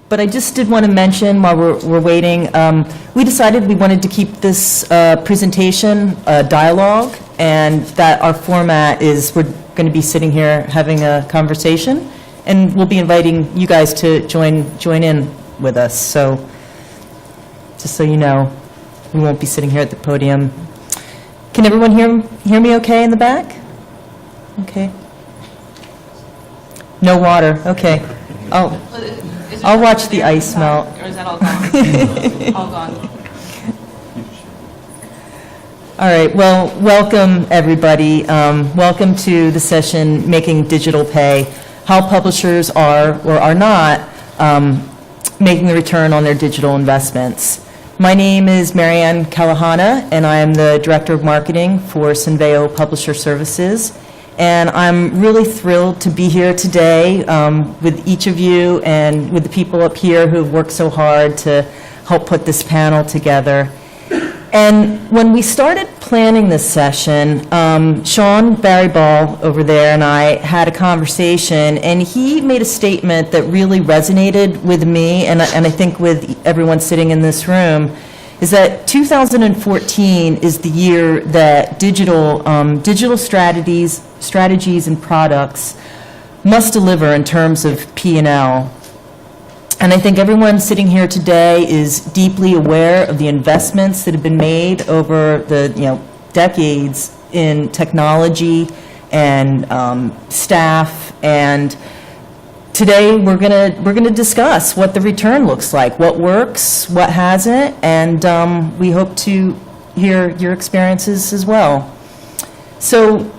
But I just did want to mention while we're waiting, we decided we wanted to keep this presentation a dialogue, and that our format is we're going to be sitting here having a conversation, and we'll be inviting you guys to join in with us. So just so you know, we won't be sitting here at the podium. Can everyone hear me okay in the back? Okay. No water. Okay. I'll watch the ice melt. Or is that all gone? All gone. All right. Well, welcome everybody. Welcome to the session, Making Digital Pay: How Publishers Are or Are Not Making a Return on Their Digital Investments. My name is Marianne Calilhanna, and I am the Director of Marketing for Synveo Publisher Services. And I'm really thrilled to be here today with each of you and with the people up here who have worked so hard to help put this panel together. And when we started planning this session, Shaun Barriball over there and I had a conversation, and he made a statement that really resonated with me and I think with everyone sitting in this room, is that 2014 is the year that digital strategies and products must deliver in terms of P&L. And I think everyone sitting here today is deeply aware of the investments that have been made over the decades in technology and staff. And today we're gonna discuss what the return looks like, what works, what hasn't, and we hope to hear your experiences as well. So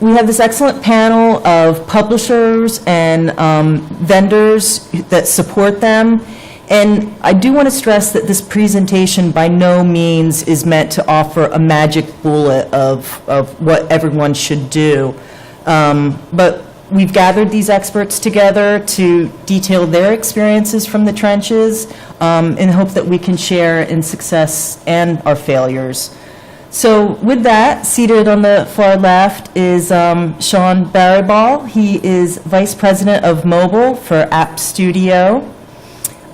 we have this excellent panel of publishers and vendors that support them. And I do want to stress that this presentation by no means is meant to offer a magic bullet of what everyone should do. But we've gathered these experts together to detail their experiences from the trenches in hope that we can share in success and our failures. So with that, seated on the far left is Shaun Barriball. He is Vice President of Mobile for App Studio.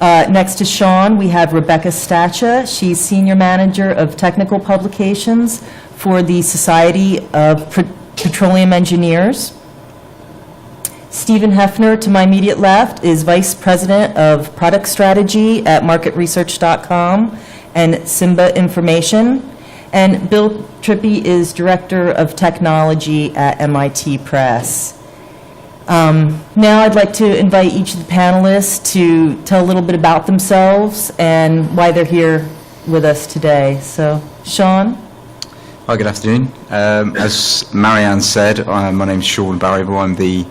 Next to Shaun, we have Rebekah Stacha. She's Senior Manager of Technical Publications for the Society of Petroleum Engineers. Stephen Heffner, to my immediate left, is Vice President of Product Strategy at MarketResearch.com and Simba Information. And Bill Trippe is Director of Technology at MIT Press. Now I'd like to invite each of the panelists to tell a little bit about themselves and why they're here with us today. So, Shaun? Hi, good afternoon. As Marianne said, my name is Shaun Barriball. I'm the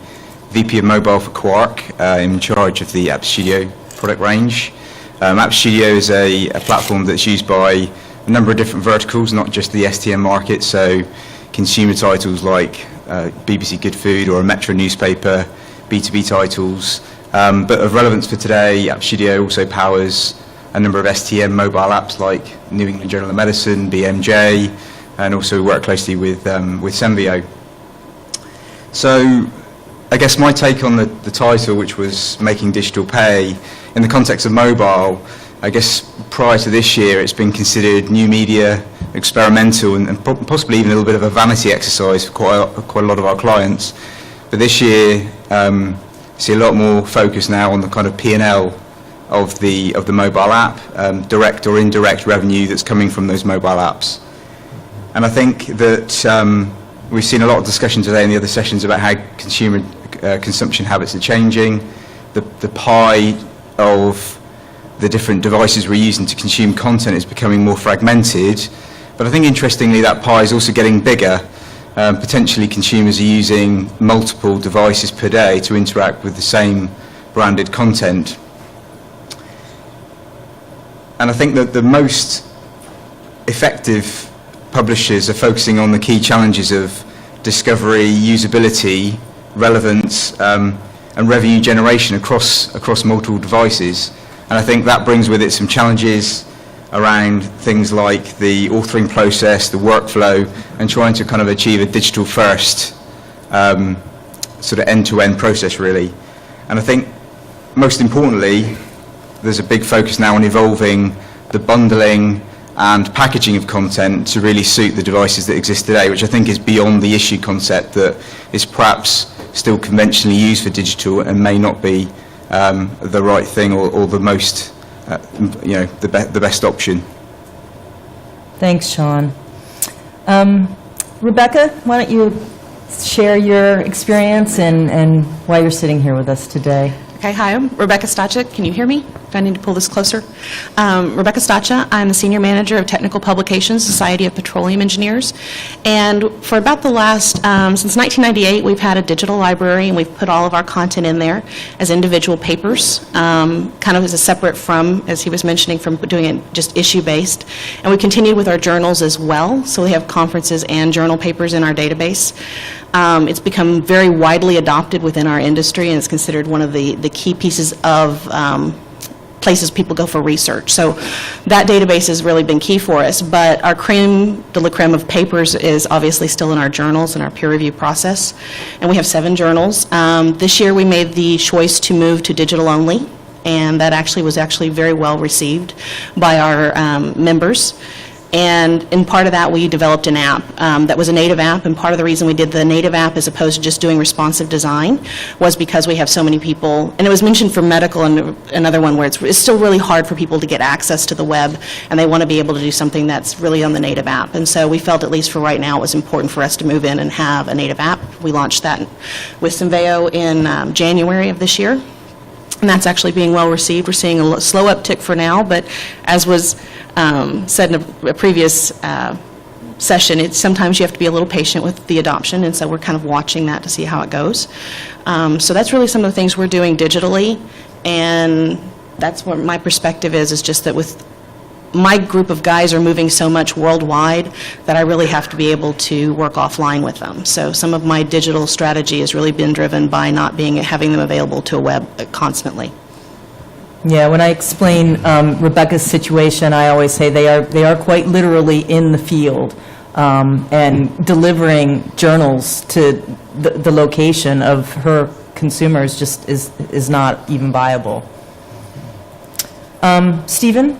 VP of Mobile for Quark, in charge of the App Studio product range. App Studio is a platform that's used by a number of different verticals, not just the STM market, so consumer titles like BBC Good Food or a Metro newspaper, B2B titles. But of relevance for today, App Studio also powers a number of STM mobile apps like New England Journal of Medicine, BMJ, and also work closely with Synveo. So I guess my take on the title, which was Making Digital Pay, in the context of mobile, I guess prior to this year it's been considered new media, experimental, and possibly even a little bit of a vanity exercise for quite a lot of our clients. But this year, see a lot more focus now on the kind of P&L of the mobile app, direct or indirect revenue that's coming from those mobile apps. And I think that we've seen a lot of discussion today in the other sessions about how consumer consumption habits are changing. The pie of the different devices we're using to consume content is becoming more fragmented. But I think interestingly that pie is also getting bigger. Potentially consumers are using multiple devices per day to interact with the same branded content. And I think that the most effective publishers are focusing on the key challenges of discovery, usability, relevance, and revenue generation across multiple devices. And I think that brings with it some challenges around things like the authoring process, the workflow, and trying to kind of achieve a digital first sort of end-to-end process really. And I think most importantly, there's a big focus now on evolving the bundling and packaging of content to really suit the devices that exist today, which I think is beyond the issue concept that is perhaps still conventionally used for digital and may not be the right thing or the most, the best option. Thanks, Shaun. Rebekah, why don't you share your experience and why you're sitting here with us today? Okay, hi, I'm Rebekah Stacha. Can you hear me? Do I need to pull this closer? Rebekah Stacha, I'm the Senior Manager of Technical Publications, Society of Petroleum Engineers. And for about the last, since 1998, we've had a digital library, and we've put all of our content in there as individual papers, kind of as a separate from, as he was mentioning, from doing it just issue-based. And we continue with our journals as well, so we have conferences and journal papers in our database. It's become very widely adopted within our industry, and it's considered one of the key pieces of places people go for research. So that database has really been key for us, but our creme de la creme of papers is obviously still in our journals and our peer review process, and we have 7 journals. This year we made the choice to move to digital only, and that was very well received by our members. And in part of that, we developed an app that was a native app, and part of the reason we did the native app as opposed to just doing responsive design was because we have so many people, and it was mentioned for medical and another one where it's still really hard for people to get access to the web, and they want to be able to do something that's really on the native app. And so we felt, at least for right now, it was important for us to move in and have a native app. We launched that with Symbeo in January of this year. And that's actually being well received. We're seeing a slow uptick for now, but as was said in a previous session, sometimes you have to be a little patient with the adoption, and so we're kind of watching that to see how it goes. So that's really some of the things we're doing digitally, and that's what my perspective is just that with my group of guys are moving so much worldwide that I really have to be able to work offline with them. So some of my digital strategy has really been driven by not having them available to a web constantly. Yeah, when I explain Rebekah's situation, I always say they are quite literally in the field and delivering journals to the location of her consumers just is not even viable. Stephen?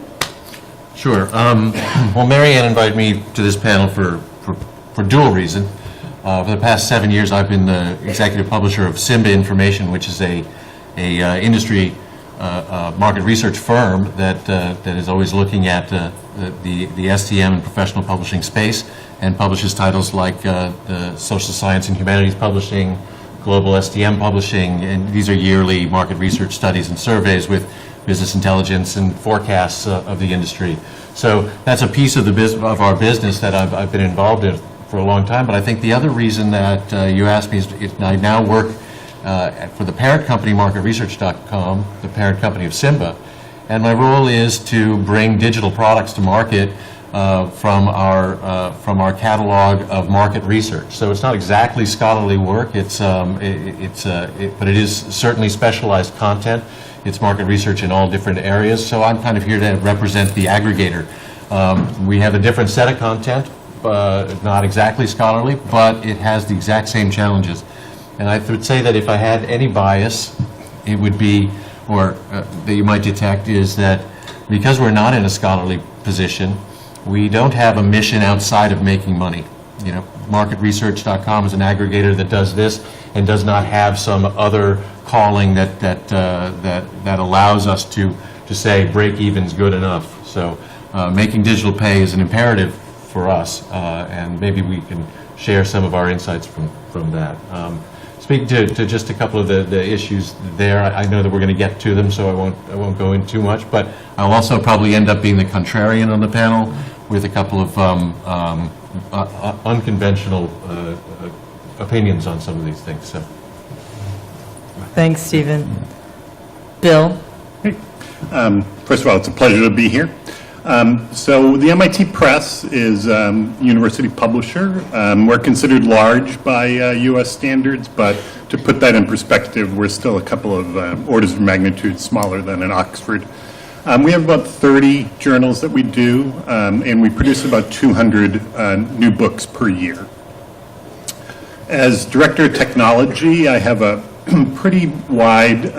Sure. Well, Marianne invited me to this panel for dual reason. For the past 7 years, I've been the executive publisher of Simba Information, which is a industry market research firm that is always looking at the STM and professional publishing space and publishes titles like the Social Science and Humanities Publishing, Global STM Publishing, and these are yearly market research studies and surveys with business intelligence and forecasts of the industry. So that's a piece of of our business that I've been involved in for a long time. But I think the other reason that you asked me is I now work for the parent company MarketResearch.com, the parent company of Simba, and my role is to bring digital products to market from our catalog of market research. So it's not exactly scholarly work. But it is certainly specialized content. It's market research in all different areas. So I'm kind of here to represent the aggregator. We have a different set of content, not exactly scholarly, but it has the exact same challenges. And I would say that if I had any bias, it would be, or that you might detect, is that because we're not in a scholarly position, we don't have a mission outside of making money. You know, MarketResearch.com is an aggregator that does this and does not have some other calling that allows us to say break even's good enough. So making digital pay is an imperative for us, and maybe we can share some of our insights from that. Speaking to just a couple of the issues there, I know that we're going to get to them, so I won't go in too much, but I'll also probably end up being the contrarian on the panel with a couple of unconventional opinions on some of these things. So. Thanks, Stephen. Bill? First of all, it's a pleasure to be here. So the MIT Press is a university publisher. We're considered large by U.S. standards, but to put that in perspective, we're still a couple of orders of magnitude smaller than in Oxford. We have about 30 journals that we do, and we produce about 200 new books per year. As Director of Technology, I have a pretty wide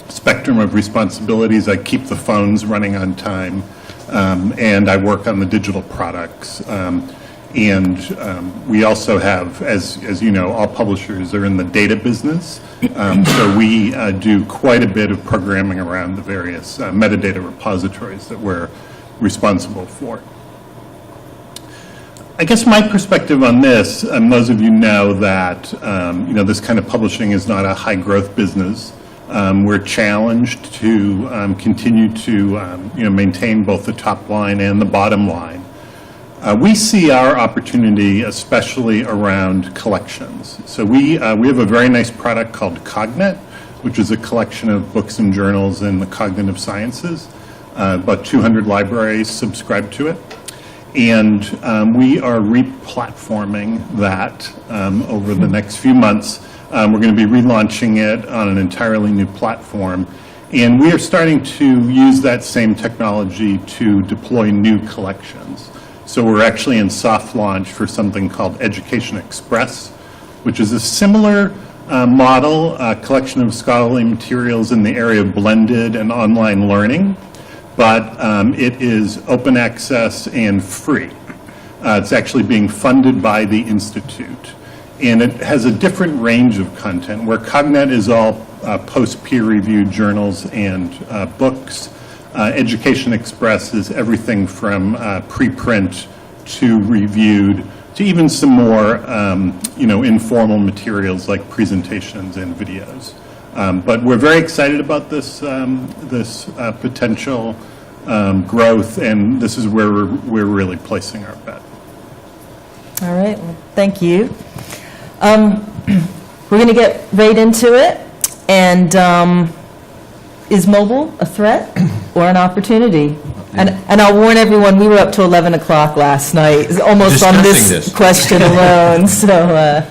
spectrum of responsibilities. I keep the phones running on time, and I work on the digital products. We also have, as you know, all publishers are in the data business, so we do quite a bit of programming around the various metadata repositories that we're responsible for. I guess my perspective on this, those of you know that this kind of publishing is not a high-growth business. We're challenged to continue to maintain both the top line and the bottom line. We see our opportunity especially around collections. So we have a very nice product called Cognet, which is a collection of books and journals in the cognitive sciences. About 200 libraries subscribe to it. And we are re-platforming that over the next few months. We're going to be relaunching it on an entirely new platform. And we are starting to use that same technology to deploy new collections. So we're actually in soft launch for something called Education Express, which is a similar model, a collection of scholarly materials in the area of blended and online learning, but it is open access and free. It's actually being funded by the Institute. And it has a different range of content, where Cognet is all post-peer-reviewed journals and books. Education Express is everything from preprint to reviewed to even some more, informal materials like presentations and videos. But we're very excited about this potential growth, and this is where we're really placing our bet. All right, well, thank you. We're going to get right into it. And is mobile a threat or an opportunity? And I'll warn everyone, we were up to 11 o'clock last night, almost on this question alone, so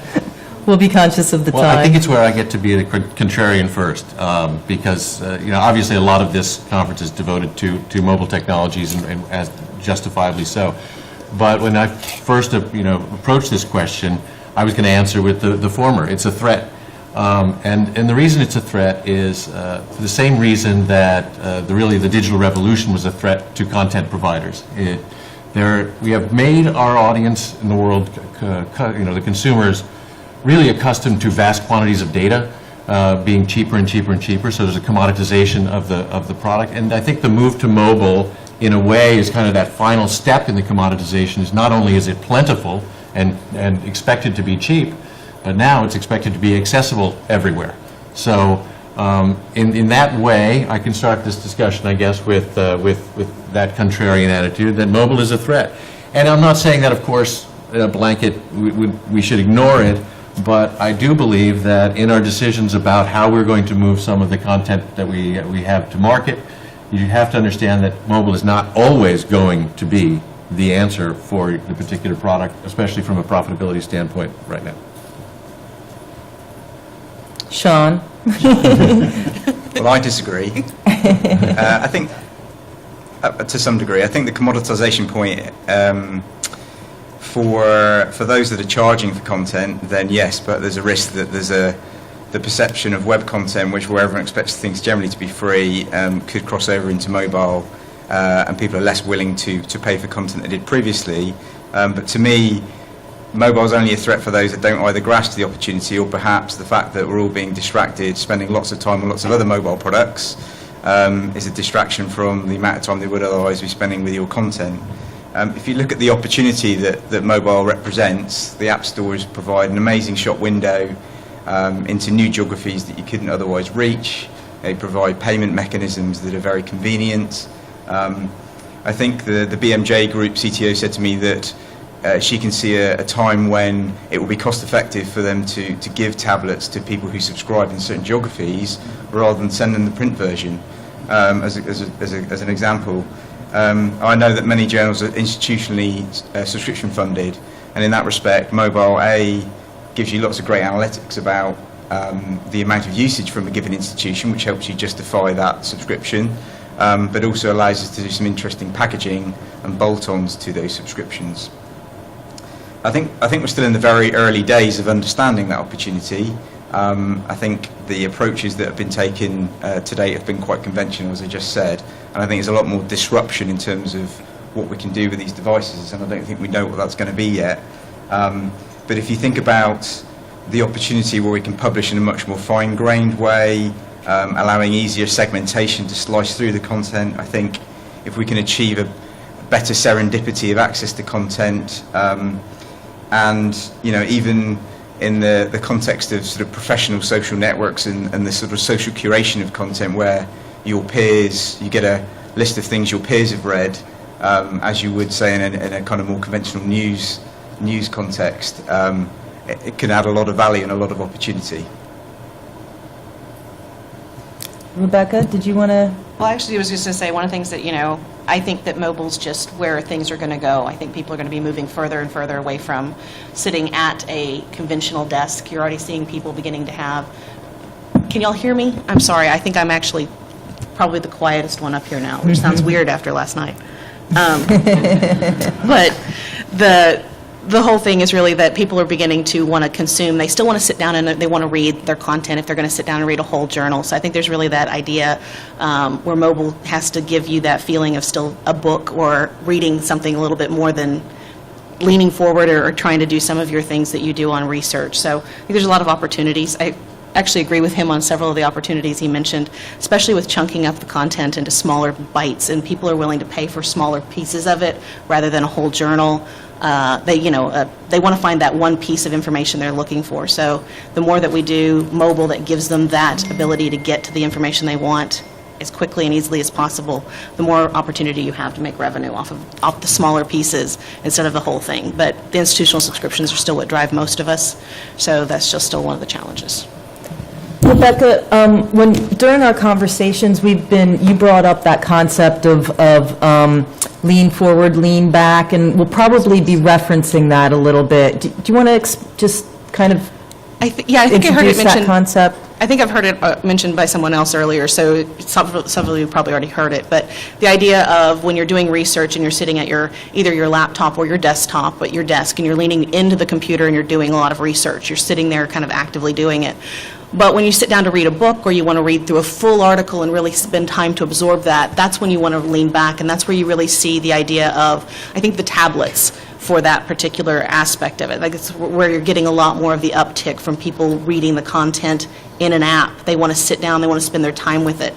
we'll be conscious of the time. Well, I think it's where I get to be the contrarian first, because, obviously a lot of this conference is devoted to mobile technologies, and as justifiably so. But when I first, approached this question, I was going to answer with the former. It's a threat. And the reason it's a threat is for the same reason that the digital revolution was a threat to content providers. We have made our audience in the world, the consumers, really accustomed to vast quantities of data being cheaper and cheaper and cheaper. So there's a commoditization of the product. And I think the move to mobile, in a way, is kind of that final step in the commoditization. Is not only is it plentiful and expected to be cheap, but now it's expected to be accessible everywhere. So in that way, I can start this discussion, I guess, with that contrarian attitude that mobile is a threat. And I'm not saying that, of course, a blanket, we should ignore it, but I do believe that in our decisions about how we're going to move some of the content that we have to market, you have to understand that mobile is not always going to be the answer for the particular product, especially from a profitability standpoint right now. Shaun? Well, I disagree. I think, to some degree, I think the commoditization point, for those that are charging for content, then yes, but there's a risk that there's the perception of web content, where everyone expects things generally to be free, could cross over into mobile, and people are less willing to pay for content they did previously. But to me, mobile is only a threat for those that don't either grasp the opportunity, or perhaps the fact that we're all being distracted, spending lots of time on lots of other mobile products, is a distraction from the amount of time they would otherwise be spending with your content. If you look at the opportunity that mobile represents, the app stores provide an amazing shop window into new geographies that you couldn't otherwise reach. They provide payment mechanisms that are very convenient. I think the BMJ Group CTO said to me that she can see a time when it will be cost effective for them to give tablets to people who subscribe in certain geographies rather than send them the print version, as an example. I know that many journals are institutionally subscription funded, and in that respect, mobile gives you lots of great analytics about the amount of usage from a given institution, which helps you justify that subscription, but also allows us to do some interesting packaging and bolt-ons to those subscriptions. I think we're still in the very early days of understanding that opportunity. I think the approaches that have been taken to date have been quite conventional, as I just said, and I think there's a lot more disruption in terms of what we can do with these devices, and I don't think we know what that's going to be yet. But if you think about the opportunity where we can publish in a much more fine-grained way, allowing easier segmentation to slice through the content, I think if we can achieve a better serendipity of access to content, and even in the context of sort of professional social networks and the sort of social curation of content, where your peers, you get a list of things your peers have read, as you would say in a kind of more conventional news context, it can add a lot of value and a lot of opportunity. Rebekah, did you want to? Well, actually, I was just going to say, one of the things that, I think that mobile's just where things are going to go. I think people are going to be moving further and further away from sitting at a conventional desk. You're already seeing people beginning to have... Can y'all hear me? I'm sorry. I think I'm actually probably the quietest one up here now, which sounds weird after last night. But the whole thing is really that people are beginning to want to consume. They still want to sit down and they want to read their content if they're going to sit down and read a whole journal. So I think there's really that idea where mobile has to give you that feeling of still a book or reading something a little bit more than leaning forward or trying to do some of your things that you do on research. So I think there's a lot of opportunities. I actually agree with him on several of the opportunities he mentioned, especially with chunking up the content into smaller bites, and people are willing to pay for smaller pieces of it rather than a whole journal. They want to find that one piece of information they're looking for. So the more that we do mobile that gives them that ability to get to the information they want as quickly and easily as possible, the more opportunity you have to make revenue off the smaller pieces instead of the whole thing. But the institutional subscriptions are still what drive most of us, so that's just still one of the challenges. Rebekah, during our conversations, you brought up that concept of lean forward, lean back, and we'll probably be referencing that a little bit. Do you want to just kind of I think I heard it introduce that mentioned. concept? I think I've heard it mentioned by someone else earlier, so some of you probably already heard it. But the idea of when you're doing research and you're sitting at either your laptop or your desktop at your desk, and you're leaning into the computer and you're doing a lot of research, you're sitting there kind of actively doing it. But when you sit down to read a book or you want to read through a full article and really spend time to absorb that, that's when you want to lean back, and that's where you really see the idea of, I think, the tablets for that particular aspect of it. Like, it's where you're getting a lot more of the uptick from people reading the content in an app. They want to sit down, they want to spend their time with it.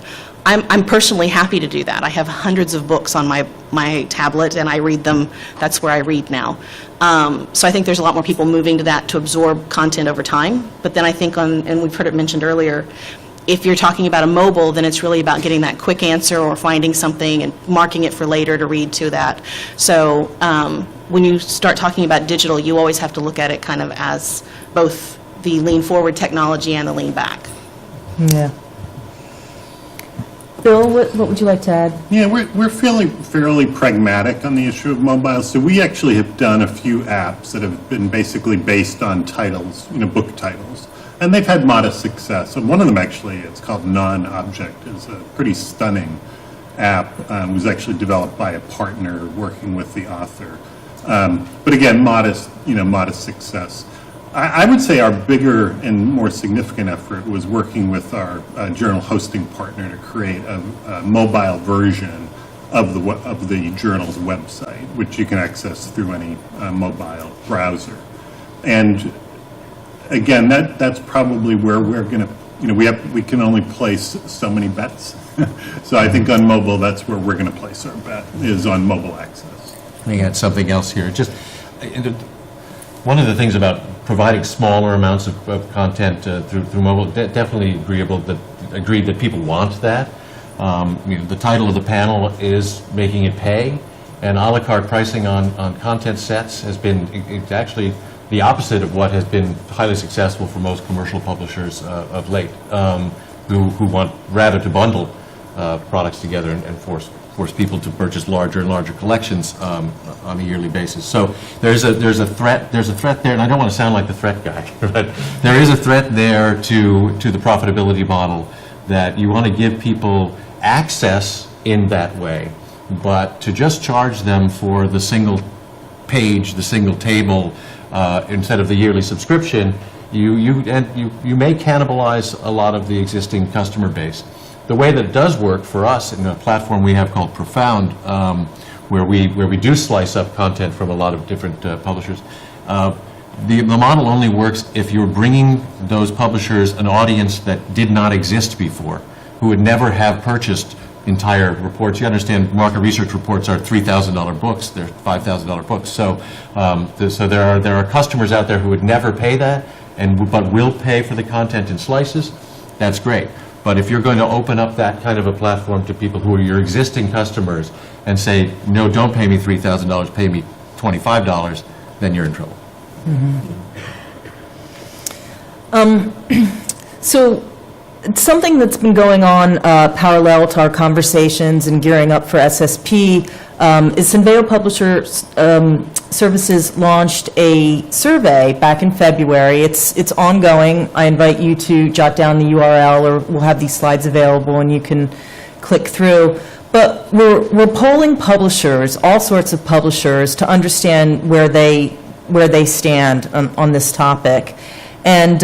I'm personally happy to do that. I have hundreds of books on my tablet, and I read them. That's where I read now. So I think there's a lot more people moving to that to absorb content over time. But then I think and we've heard it mentioned earlier, if you're talking about a mobile, then it's really about getting that quick answer or finding something and marking it for later to read to that. So when you start talking about digital, you always have to look at it kind of as both the lean forward technology and the lean back. Yeah. Bill, what would you like to add? Yeah, we're feeling fairly pragmatic on the issue of mobile. So we actually have done a few apps that have been basically based on titles, book titles. And they've had modest success. And one of them actually, it's called Non-Object, is a pretty stunning app. It was actually developed by a partner working with the author. But again, modest success. I would say our bigger and more significant effort was working with our journal hosting partner to create a mobile version of the journal's website, which you can access through any mobile browser. And again, that's probably where we're going to, we can only place so many bets. So I think on mobile, that's where we're going to place our bet, is on mobile access. I got something else here. Just one of the things about providing smaller amounts of content through mobile, definitely agreed that people want that. The title of the panel is Making It Pay, and a la carte pricing on content sets has been it's actually the opposite of what has been highly successful for most commercial publishers of late, who want rather to bundle products together and force people to purchase larger and larger collections on a yearly basis. So there's a threat there, and I don't want to sound like the threat guy, but there is a threat there to the profitability model, that you want to give people access in that way, but to just charge them for the single page, the single table, instead of the yearly subscription, you may cannibalize a lot of the existing customer base. The way that it does work for us in a platform we have called Profound, where we do slice up content from a lot of different publishers, the model only works if you're bringing those publishers an audience that did not exist before, who would never have purchased entire reports. You understand, market research reports are $3,000 books. They're $5,000 books. So, so there are customers out there who would never pay that, but will pay for the content in slices. That's great. But if you're going to open up that kind of a platform to people who are your existing customers and say, no, don't pay me $3,000, pay me $25, then you're in trouble. So something that's been going on parallel to our conversations and gearing up for SSP is Symbeo Publisher Services launched a survey back in February. It's ongoing. I invite you to jot down the URL, or we'll have these slides available and you can click through. But we're polling publishers, all sorts of publishers, to understand where they stand on this topic. And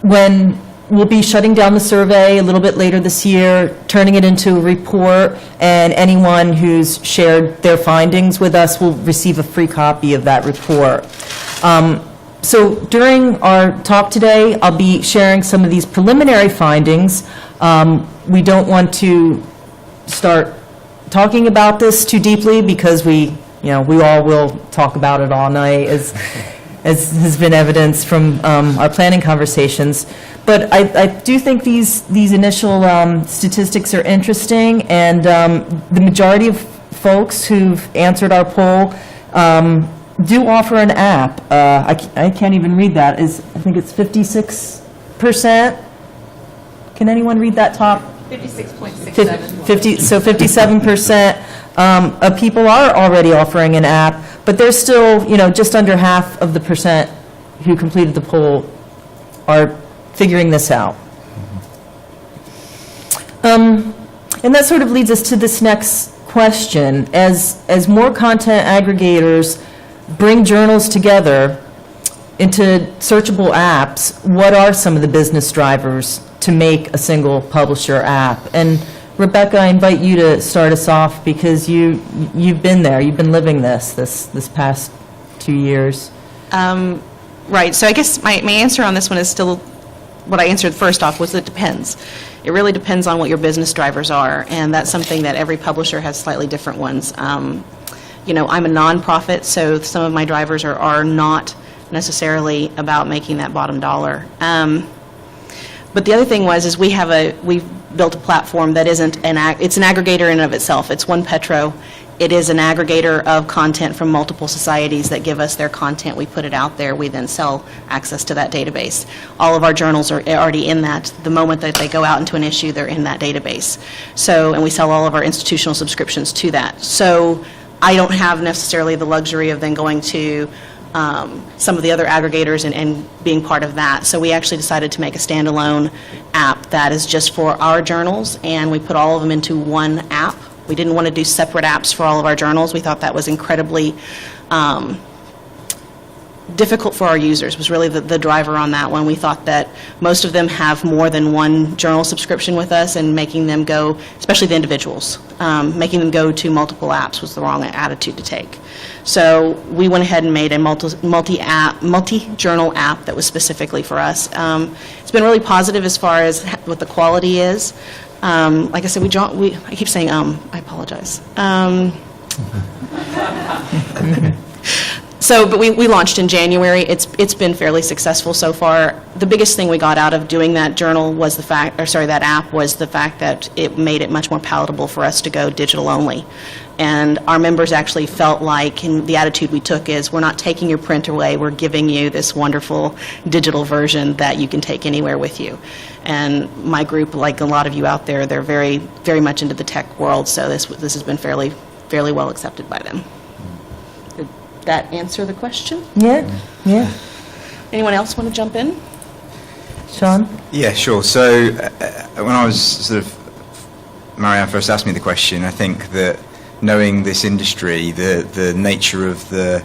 when we'll be shutting down the survey a little bit later this year, turning it into a report, and anyone who's shared their findings with us will receive a free copy of that report. So during our talk today, I'll be sharing some of these preliminary findings. We don't want to start talking about this too deeply because we all will talk about it all night, as has been evidenced from our planning conversations. But I do think these initial statistics are interesting, and the majority of folks who've answered our poll do offer an app. I can't even read that. I think it's 56%. Can anyone read that top? 56.67. So 57% of people are already offering an app, but there's still, just under half of the percent who completed the poll are figuring this out. And that sort of leads us to this next question. As more content aggregators bring journals together into searchable apps, what are some of the business drivers to make a single publisher app? And Rebekah, I invite you to start us off because you've been there, you've been living this past 2 years. Right, so I guess my answer on this one is still what I answered first off, was it depends. It really depends on what your business drivers are, and that's something that every publisher has slightly different ones. I'm a nonprofit, so some of my drivers are not necessarily about making that bottom dollar. But the other thing is we've built a platform that isn't it's an aggregator in and of itself. It's one Petro. It is an aggregator of content from multiple societies that give us their content. We put it out there. We then sell access to that database. All of our journals are already in that. The moment that they go out into an issue, they're in that database. So, and we sell all of our institutional subscriptions to that. So I don't have necessarily the luxury of then going to some of the other aggregators and being part of that. So we actually decided to make a standalone app that is just for our journals, and we put all of them into one app. We didn't want to do separate apps for all of our journals. We thought that was incredibly difficult for our users, was really the driver on that one. We thought that most of them have more than one journal subscription with us, and making them go, especially the individuals, making them go to multiple apps was the wrong attitude to take. So we went ahead and made a multi-journal app that was specifically for us. It's been really positive as far as what the quality is. Like I said, I keep saying I apologize. But we launched in January. It's been fairly successful so far. The biggest thing we got out of doing that journal was that app was the fact that it made it much more palatable for us to go digital only. And our members actually felt like, and the attitude we took is, we're not taking your print away, we're giving you this wonderful digital version that you can take anywhere with you. And my group, like a lot of you out there, they're very, very much into the tech world, so this has been fairly well accepted by them. Did that answer the question? Yeah. Anyone else want to jump in? Shaun? Yeah, sure. So when I was Marianne first asked me the question, I think that knowing this industry, the nature of the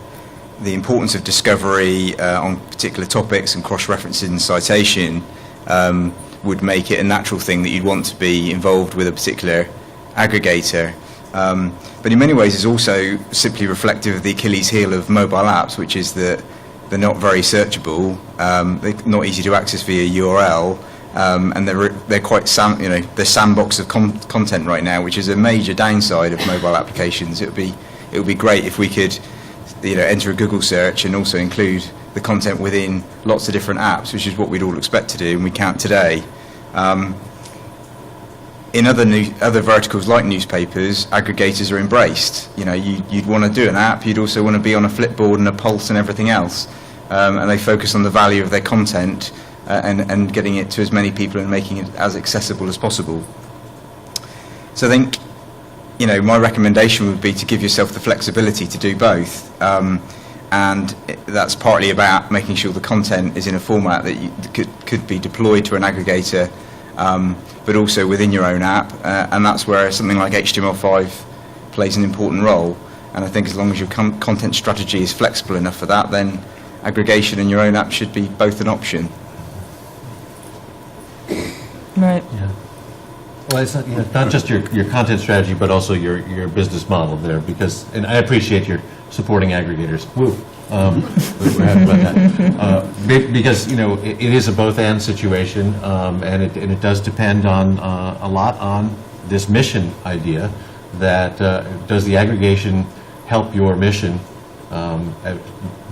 the importance of discovery on particular topics and cross-referencing citation would make it a natural thing that you'd want to be involved with a particular aggregator. But in many ways it's also simply reflective of the Achilles heel of mobile apps, which is that they're not very searchable, they're not easy to access via URL, and they're quite they're sandbox of content right now, which is a major downside of mobile applications. It would be great if we could enter a Google search and also include the content within lots of different apps, which is what we'd all expect to do, and we can't today. In other verticals like newspapers, aggregators are embraced. You'd want to do an app, you'd also want to be on a Flipboard and a Pulse and everything else. And they focus on the value of their content and getting it to as many people and making it as accessible as possible. So I think, my recommendation would be to give yourself the flexibility to do both. And that's partly about making sure the content is in a format that could be deployed to an aggregator, but also within your own app, and that's where something like HTML5 plays an important role. And I think as long as your content strategy is flexible enough for that, then aggregation in your own app should be both an option. Right. Yeah. Well, it's not just your content strategy, but also your business model there, and I appreciate your supporting aggregators. Woo. We're happy about that. Because, it is a both-and situation, and it does depend on a lot on this mission idea that does the aggregation help your mission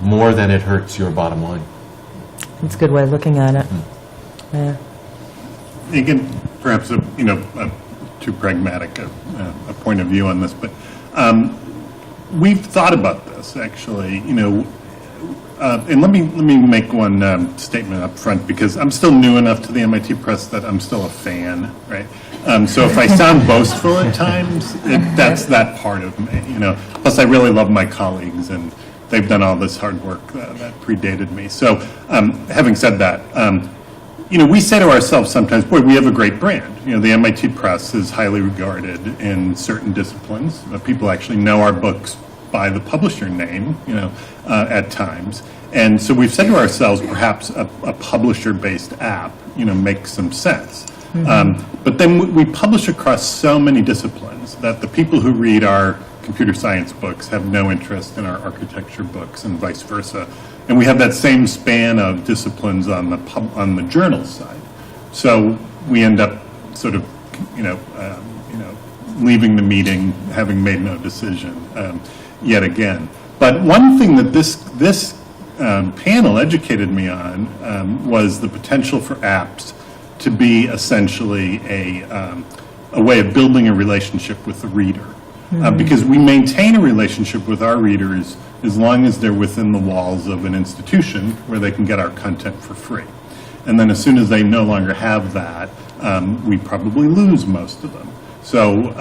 more than it hurts your bottom line? That's a good way of looking at it. Yeah. Again, perhaps too pragmatic a point of view on this, but we've thought about this actually, and let me make one statement up front, because I'm still new enough to the MIT Press that I'm still a fan, right? So if I sound boastful at times, that's that part of me, Plus, I really love my colleagues, and they've done all this hard work that predated me. So, having said that, we say to ourselves sometimes, boy, we have a great brand. The MIT Press is highly regarded in certain disciplines. People actually know our books by the publisher name, at times. And so we've said to ourselves, perhaps a publisher-based app, makes some sense. But then we publish across so many disciplines that the people who read our computer science books have no interest in our architecture books, and vice versa. And we have that same span of disciplines on the journal side. So we end up sort of, leaving the meeting having made no decision yet again. But one thing that this panel educated me on was the potential for apps to be essentially a way of building a relationship with the reader. Because we maintain a relationship with our readers as long as they're within the walls of an institution where they can get our content for free. And then as soon as they no longer have that, we probably lose most of them. So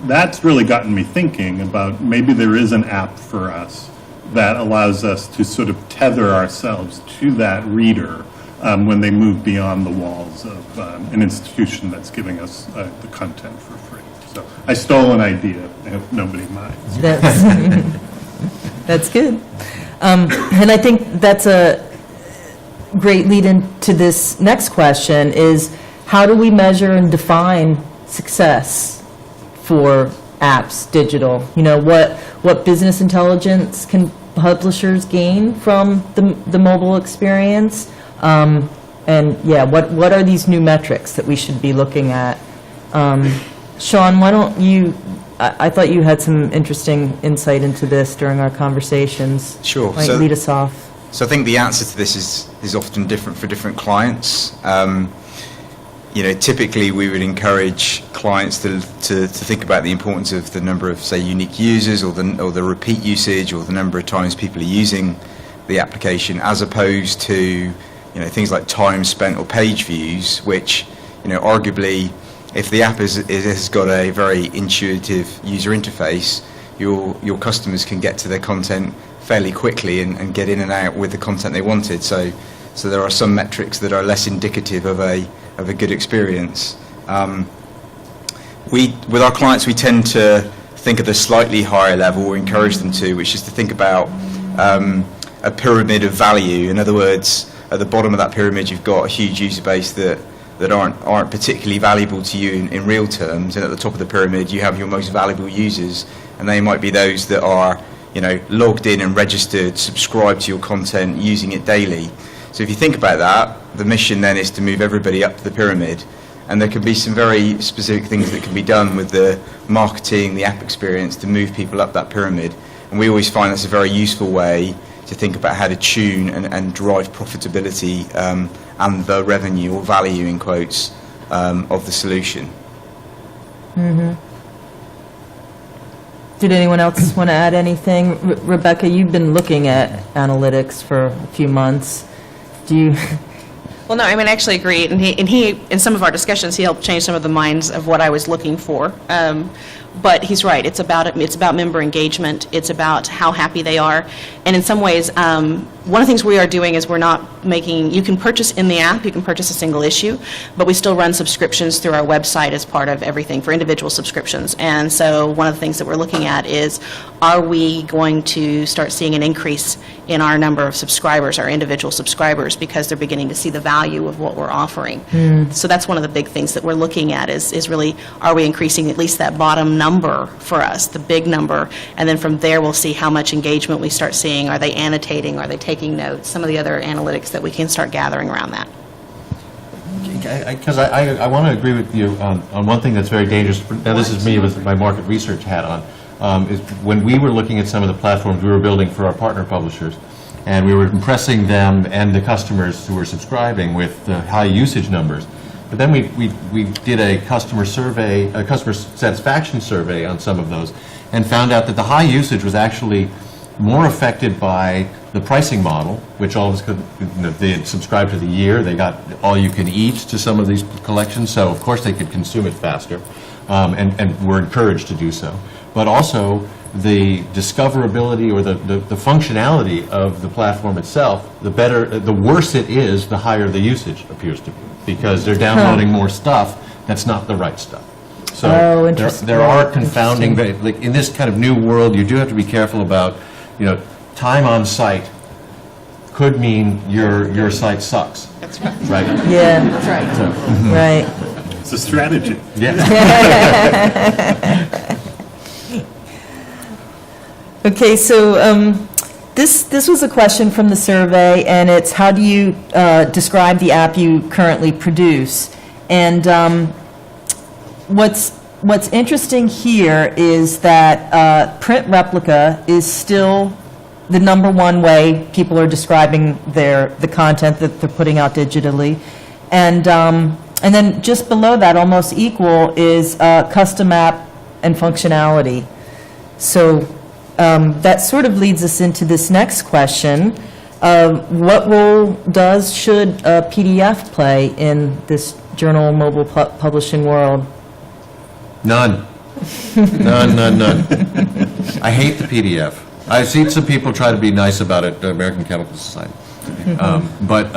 that's really gotten me thinking about maybe there is an app for us that allows us to sort of tether ourselves to that reader when they move beyond the walls of an institution that's giving us the content for free. So I stole an idea. I hope nobody minds. That's good. And I think that's a great lead into this next question is, how do we measure and define success for apps, digital? What business intelligence can publishers gain from the mobile experience? And what are these new metrics that we should be looking at? Shaun, why don't you, I thought you had some interesting insight into this during our conversations. Sure. Why don't you lead us off? So I think the answer to this is often different for different clients. Typically we would encourage clients to think about the importance of the number of, say, unique users, or the repeat usage, or the number of times people are using the application, as opposed to things like time spent or page views, which arguably, if the app has got a very intuitive user interface, your customers can get to their content fairly quickly and get in and out with the content they wanted. So there are some metrics that are less indicative of a good experience. With our clients, we tend to think at a slightly higher level, or encourage them to, which is to think about a pyramid of value. In other words, at the bottom of that pyramid, you've got a huge user base that aren't particularly valuable to you in real terms, and at the top of the pyramid, you have your most valuable users, and they might be those that are, logged in and registered, subscribed to your content, using it daily. So if you think about that, the mission then is to move everybody up the pyramid, and there can be some very specific things that can be done with the marketing, the app experience to move people up that pyramid. And we always find that's a very useful way to think about how to tune and drive profitability and the revenue or value, in quotes, of the solution. Did anyone else want to add anything? Rebekah, you've been looking at analytics for a few months. Do you? Well, no, I actually agree, and he in some of our discussions, he helped change some of the minds of what I was looking for. But he's right. It's about member engagement. It's about how happy they are, and in some ways, one of the things we are doing is we're not making. You can purchase in the app. You can purchase a single issue, but we still run subscriptions through our website as part of everything for individual subscriptions. And so, one of the things that we're looking at is, are we going to start seeing an increase in our number of subscribers, our individual subscribers, because they're beginning to see the value of what we're offering. So that's one of the big things that we're looking at is really, are we increasing at least that bottom number for us, the big number, and then from there we'll see how much engagement we start seeing. Are they annotating? Are they taking notes? Some of the other analytics that we can start gathering around that. Because I want to agree with you on one thing that's very dangerous. Now, this is me with my market research hat on. Is when we were looking at some of the platforms we were building for our partner publishers, and we were impressing them and the customers who were subscribing with the high usage numbers. But then we did a customer survey, a customer satisfaction survey on some of those, and found out that the high usage was actually more affected by the pricing model, which all of us could, they had subscribed to the year, they got all you can eat to some of these collections, so of course they could consume it faster, and were encouraged to do so. But also the discoverability or the functionality of the platform itself, the worse it is, the higher the usage appears to be, because they're downloading more stuff that's not the right stuff. So there are confounding, like in this kind of new world, you do have to be careful about, time on site could mean your site sucks. That's right. Right? Yeah, That's right. So, right. It's a strategy. yeah. Okay, so this was a question from the survey, and it's how do you describe the app you currently produce? And what's interesting here is that print replica is still the #1 way people are describing the content that they're putting out digitally, and then just below that, almost equal, is custom app and functionality. So that sort of leads us into this next question. What role should PDF play in this journal mobile publishing world? None. None. I hate the PDF. I've seen some people try to be nice about it, the American Chemical Society. But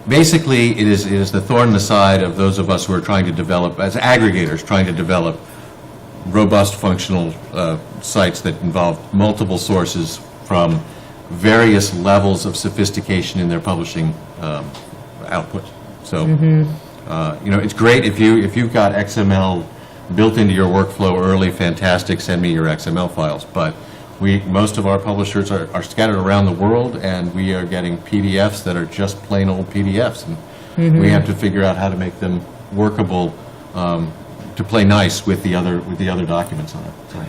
basically, it is the thorn in the side of those of us who are trying to develop, as aggregators, trying to develop robust functional sites that involve multiple sources from various levels of sophistication in their publishing output. So, it's great if you've got XML built into your workflow early, fantastic, send me your XML files. But most of our publishers are scattered around the world, and we are getting PDFs that are just plain old PDFs. And we have to figure out how to make them workable to play nice with the other documents on it. So.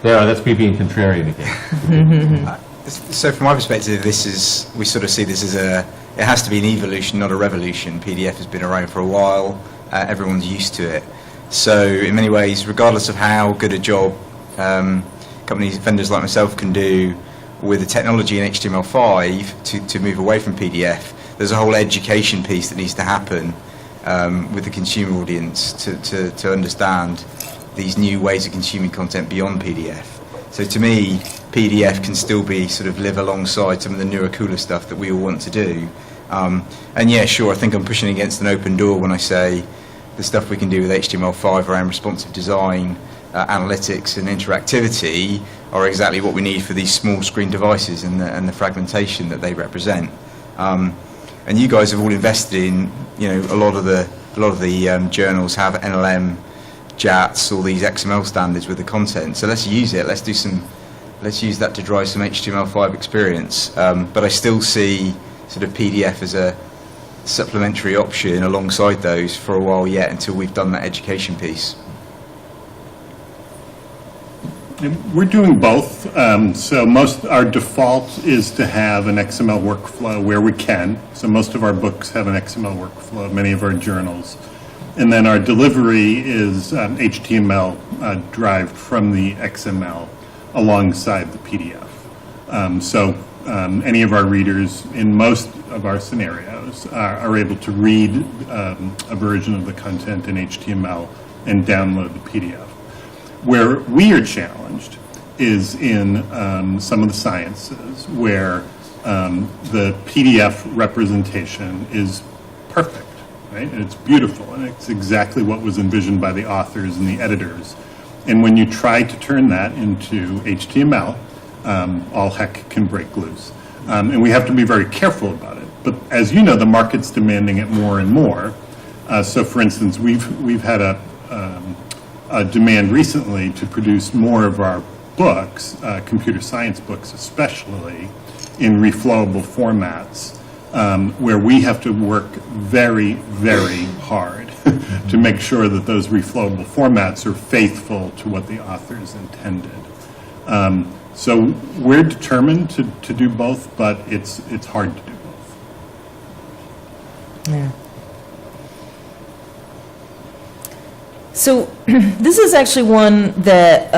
There, that's me being contrarian again. So from my perspective, we sort of see this as it has to be an evolution, not a revolution. PDF has been around for a while. Everyone's used to it. So in many ways, regardless of how good a job vendors like myself can do with the technology in HTML5 to move away from PDF, there's a whole education piece that needs to happen with the consumer audience to understand these new ways of consuming content beyond PDF. So to me, PDF can still be sort of live alongside some of the newer, cooler stuff that we all want to do. And yeah, sure, I think I'm pushing against an open door when I say the stuff we can do with HTML5 around responsive design, analytics and interactivity are exactly what we need for these small screen devices and the fragmentation that they represent. And you guys have all invested in, a lot of the journals have NLM, JATS, all these XML standards with the content. So let's use it. Let's use that to drive some HTML5 experience. But I still see sort of PDF as a supplementary option alongside those for a while yet, until we've done that education piece. We're doing both. So our default is to have an XML workflow where we can. So most of our books have an XML workflow, many of our journals. And then our delivery is HTML derived from the XML alongside the PDF. So any of our readers in most of our scenarios are able to read a version of the content in HTML and download the PDF. Where we are challenged is in some of the sciences, where the PDF representation is perfect, right? And it's beautiful, and it's exactly what was envisioned by the authors and the editors. And when you try to turn that into HTML, all heck can break loose. And we have to be very careful about it. But as you know, the market's demanding it more and more. So for instance, we've had a demand recently to produce more of our books, computer science books especially, in reflowable formats, where we have to work very, very hard to make sure that those reflowable formats are faithful to what the authors intended. So we're determined to do both, but it's hard to do both. Yeah. So this is actually one that,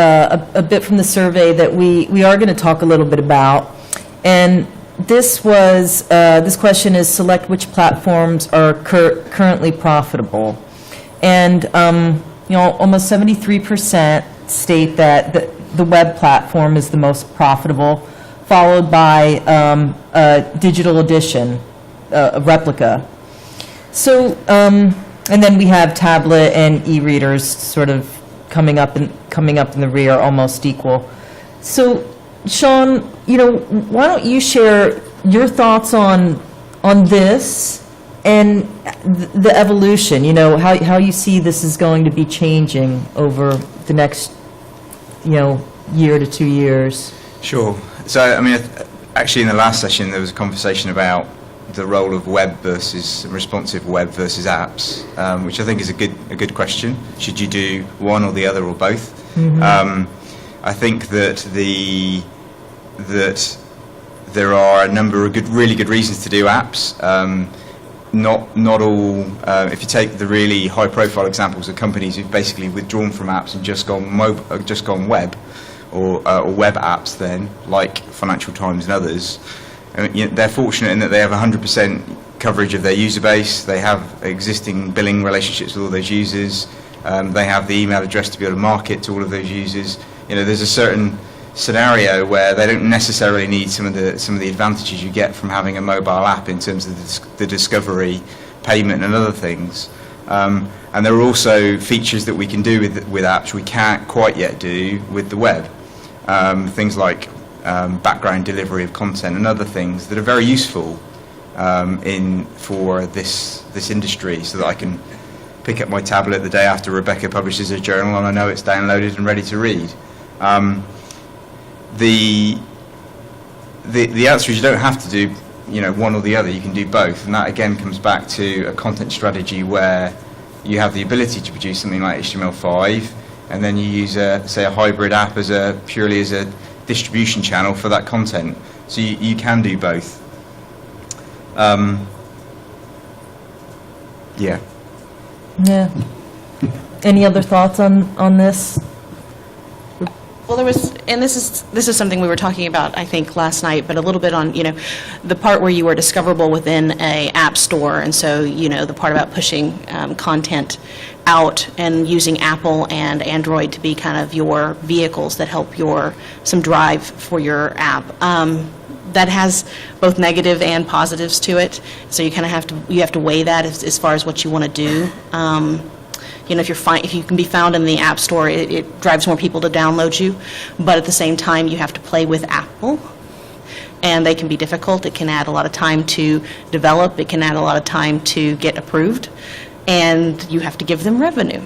a bit from the survey that we are going to talk a little bit about. And this question is, select which platforms are currently profitable. And, almost 73% state that the web platform is the most profitable, followed by digital edition, a replica. So, and then we have tablet and e-readers sort of coming up in the rear, almost equal. So, Shaun, why don't you share your thoughts on this and the evolution? How you see this is going to be changing over the next, year to 2 years. Sure. So, actually in the last session there was a conversation about the role of web versus responsive web versus apps, which I think is a good question. Should you do one or the other or both? Mm-hmm. I think that there are a number of really good reasons to do apps. Not all. If you take the really high-profile examples of companies who've basically withdrawn from apps and just gone web, or web apps, then like Financial Times and others. They're fortunate in that they have 100% coverage of their user base. They have existing billing relationships with all those users. They have the email address to be able to market to all of those users. There's a certain scenario where they don't necessarily need some of the advantages you get from having a mobile app in terms of the discovery, payment, and other things. And there are also features that we can do with apps we can't quite yet do with the web. Things like background delivery of content and other things that are very useful for this industry, so that I can pick up my tablet the day after Rebekah publishes a journal and I know it's downloaded and ready to read. The answer is you don't have to do one or the other. You can do both, and that again comes back to a content strategy where you have the ability to produce something like HTML5, and then you use say a hybrid app purely as a distribution channel for that content. So you can do both. Yeah. Any other thoughts on this? Well, this is something we were talking about, I think, last night, but a little bit on, the part where you were discoverable within a app store, and so, the part about pushing content out and using Apple and Android to be kind of your vehicles that help some drive for your app. That has both negative and positives to it, so you kind of have to weigh that as far as what you want to do. if if you can be found in the App Store, it drives more people to download you. But at the same time, you have to play with Apple, and they can be difficult. It can add a lot of time to develop. It can add a lot of time to get approved, and you have to give them revenue.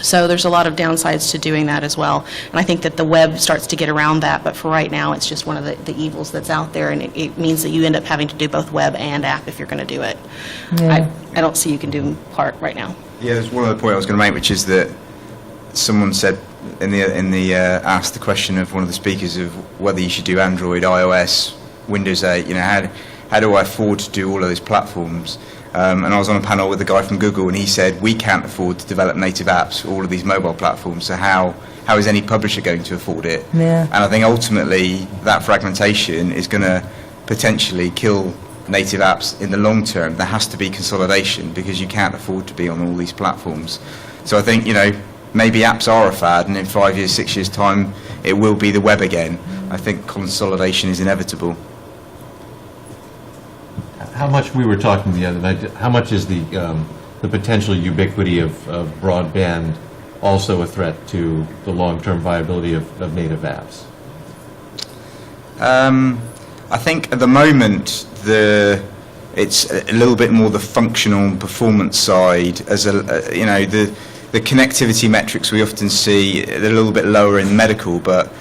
So there's a lot of downsides to doing that as well. And I think that the web starts to get around that, but for right now, it's just one of the evils that's out there, and it means that you end up having to do both web and app if you're going to do it. Yeah. I don't see you can do part right now. Yeah, there's one other point I was going to make, which is that someone said asked the question of one of the speakers of whether you should do Android, iOS, Windows 8. How do I afford to do all of those platforms? And I was on a panel with a guy from Google, and he said, we can't afford to develop native apps for all of these mobile platforms, so how is any publisher going to afford it? Yeah. And I think ultimately that fragmentation is going to potentially kill native apps in the long term. There has to be consolidation because you can't afford to be on all these platforms. So I think, maybe apps are a fad, and in 5 years, 6 years' time, it will be the web again. I think consolidation is inevitable. How much, we were talking the other night, how much is the potential ubiquity of broadband also a threat to the long-term viability of native apps? I think at the moment it's a little bit more the functional and performance side. As the connectivity metrics we often see, they're a little bit lower in medical, but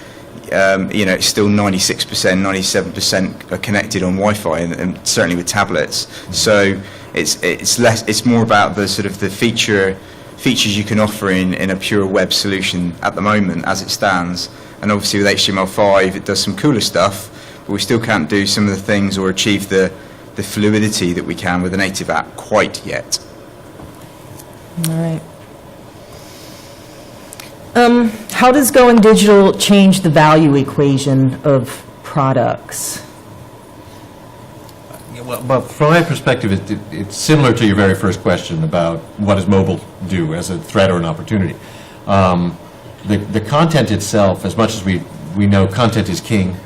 it's still 96%, 97% are connected on Wi-Fi, and certainly with tablets. So it's more about the sort of the features you can offer in a pure web solution at the moment as it stands. And obviously with HTML5 it does some cooler stuff, but we still can't do some of the things or achieve the fluidity that we can with a native app quite yet. All right. How does going digital change the value equation of products? Well, from my perspective, it's similar to your very first question about what does mobile do as a threat or an opportunity. The content itself, as much as we know content is king,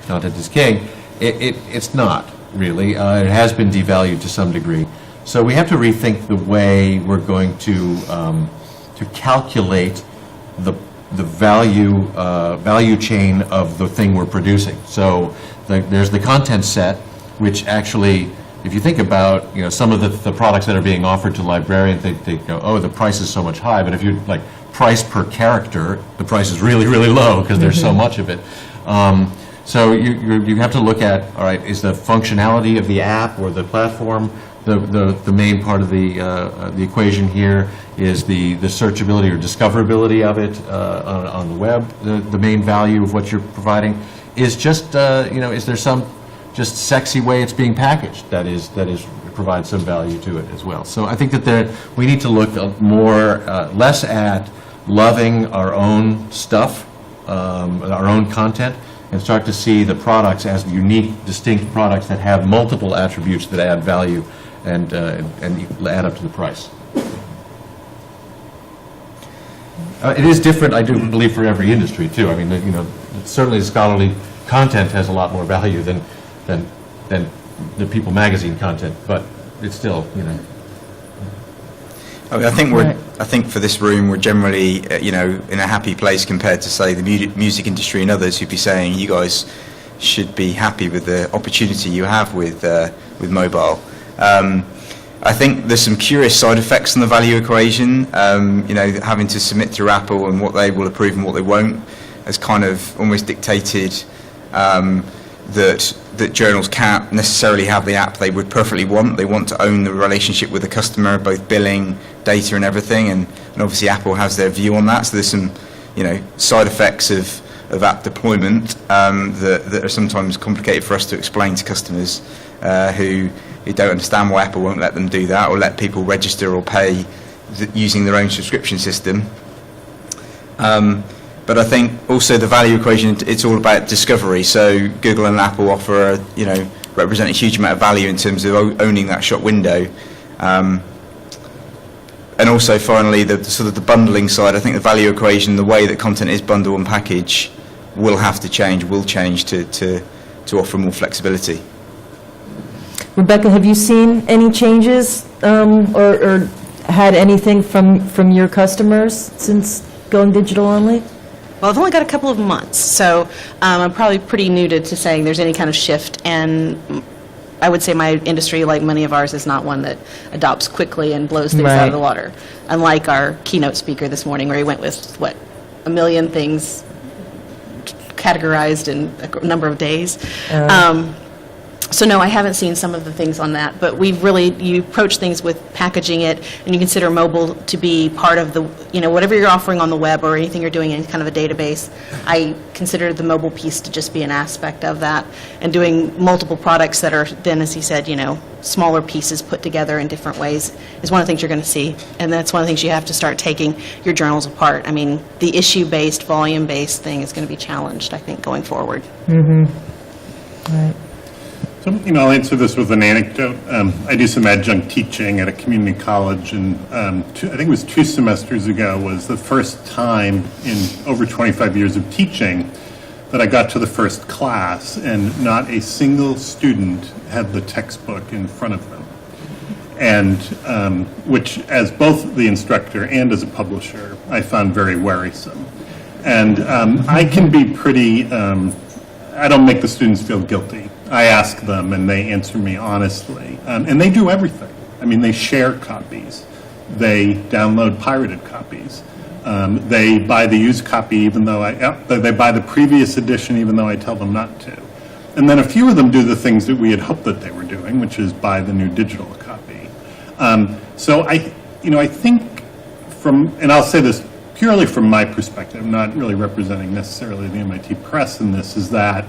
it's not really. It has been devalued to some degree. So we have to rethink the way we're going to calculate the value chain of the thing we're producing. So there's the content set, which actually, if you think about some of the products that are being offered to librarians, they go, oh, the price is so much high. But if you like price per character, the price is really, really low because there's so much of it. So you have to look at, all right, is the functionality of the app or the platform the main part of the equation here? Is the searchability or discoverability of it on the web the main value of what you're providing? Is just is there some just sexy way it's being packaged that is provides some value to it as well? So I think that we need to look less at loving our own stuff, our own content, and start to see the products as unique, distinct products that have multiple attributes that add value and add up to the price. It is different, I do believe, for every industry too. I mean, certainly the scholarly content has a lot more value than the People magazine content, but it's still, I mean, I think for this room we're generally in a happy place compared to, say, the music industry and others who'd be saying you guys should be happy with the opportunity you have with mobile. I think there's some curious side effects on the value equation. Having to submit through Apple and what they will approve and what they won't has kind of almost dictated that journals can't necessarily have the app they would perfectly want. They want to own the relationship with the customer, both billing, data and everything, and obviously Apple has their view on that. So there's some side effects of app deployment that are sometimes complicated for us to explain to customers who don't understand why Apple won't let them do that or let people register or pay using their own subscription system. But I think also the value equation, it's all about discovery. So Google and Apple represent a huge amount of value in terms of owning that shop window. And also finally the sort of the bundling side. I think the value equation, the way that content is bundled and packaged, will change to offer more flexibility. Rebekah, have you seen any changes or had anything from your customers since going digital only? Well, I've only got a couple of months, so I'm probably pretty new to saying there's any kind of shift, and I would say my industry, like many of ours, is not one that adopts quickly and blows things out of the water, unlike our keynote speaker this morning, where he went with, what, 1 million things categorized in a number of days. So no, I haven't seen some of the things on that, but you approach things with packaging it, and you consider mobile to be part of the, whatever you're offering on the web or anything you're doing in kind of a database. I consider the mobile piece to just be an aspect of that, and doing multiple products that are then, as he said, smaller pieces put together in different ways is one of the things you're going to see, and that's one of the things you have to start taking your journals apart. I mean, the issue-based, volume-based thing is going to be challenged, I think, going forward. Right. So, I'll answer this with an anecdote. I do some adjunct teaching at a community college, and I think it was 2 semesters ago was the first time in over 25 years of teaching that I got to the first class, and not a single student had the textbook in front of them. And which, as both the instructor and as a publisher, I found very worrisome. And I can be pretty, I don't make the students feel guilty. I ask them, and they answer me honestly. And they do everything. I mean, they share copies. They download pirated copies. They buy the used copy even though they buy the previous edition even though I tell them not to. And then a few of them do the things that we had hoped that they were doing, which is buy the new digital copy. So I think and I'll say this purely from my perspective, not really representing necessarily the MIT press in this, is that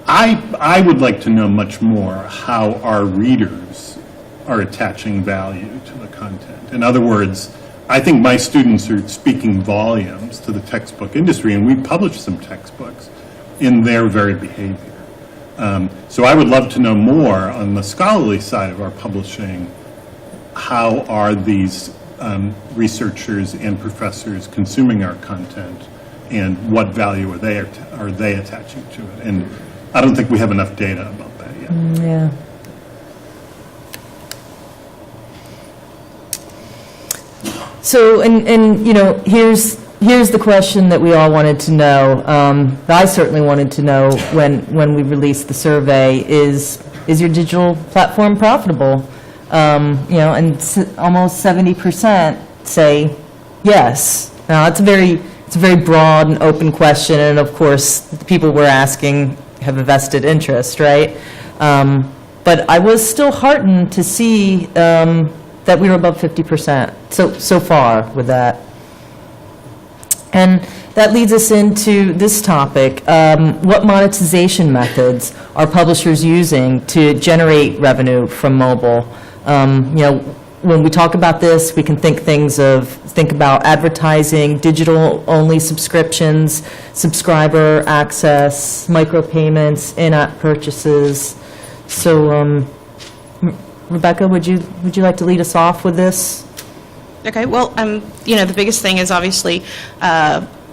I would like to know much more how our readers are attaching value to the content. In other words, I think my students are speaking volumes to the textbook industry, and we publish some textbooks in their very behavior. So I would love to know more on the scholarly side of our publishing. How are these researchers and professors consuming our content, and what value are they attaching to it? And I don't think we have enough data about that yet. Yeah. So, here's the question that we all wanted to know, that I certainly wanted to know when we released the survey, is your digital platform profitable? And almost 70% say yes. Now, it's a very broad and open question, and of course, the people we're asking have a vested interest, right? But I was still heartened to see that we were above 50%, so far with that. And that leads us into this topic. What monetization methods are publishers using to generate revenue from mobile? When we talk about this, we can think about advertising, digital-only subscriptions, subscriber access, micropayments, in-app purchases. So, Rebekah, would you like to lead us off with this? Okay, well, the biggest thing is obviously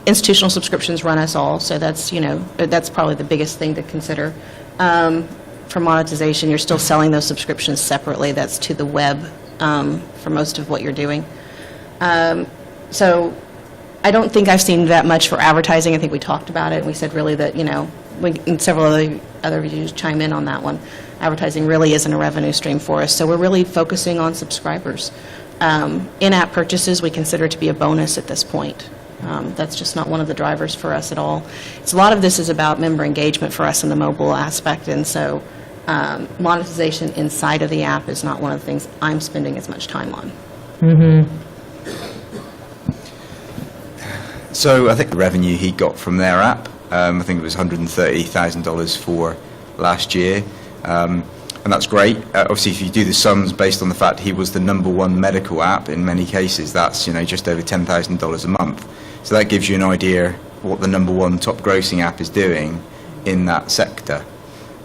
institutional subscriptions run us all, so that's probably the biggest thing to consider. For monetization, you're still selling those subscriptions separately. That's to the web for most of what you're doing. So I don't think I've seen that much for advertising. I think we talked about it, and we said really that, and several other reviews chime in on that one. Advertising really isn't a revenue stream for us, so we're really focusing on subscribers. In-app purchases we consider to be a bonus at this point. That's just not one of the drivers for us at all. A lot of this is about member engagement for us in the mobile aspect, and so monetization inside of the app is not one of the things I'm spending as much time on. So I think the revenue he got from their app, I think it was $130,000 for last year. And that's great. Obviously, if you do the sums based on the fact he was the #1 medical app, in many cases, that's just over $10,000 a month. So that gives you an idea what the #1 top grossing app is doing in that sector.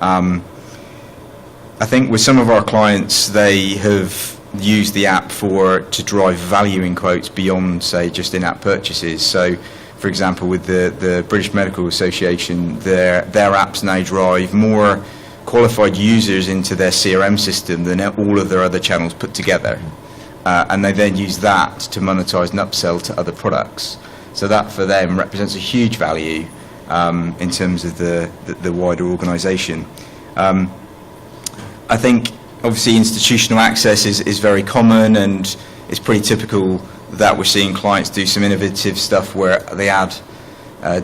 I think with some of our clients, they have used the app to drive value in quotes beyond, say, just in-app purchases. So, for example, with the British Medical Association, their apps now drive more qualified users into their CRM system than all of their other channels put together. and they then use that to monetize and upsell to other products. So that for them represents a huge value in terms of the wider organisation. I think obviously institutional access is very common, and it's pretty typical that we're seeing clients do some innovative stuff where they add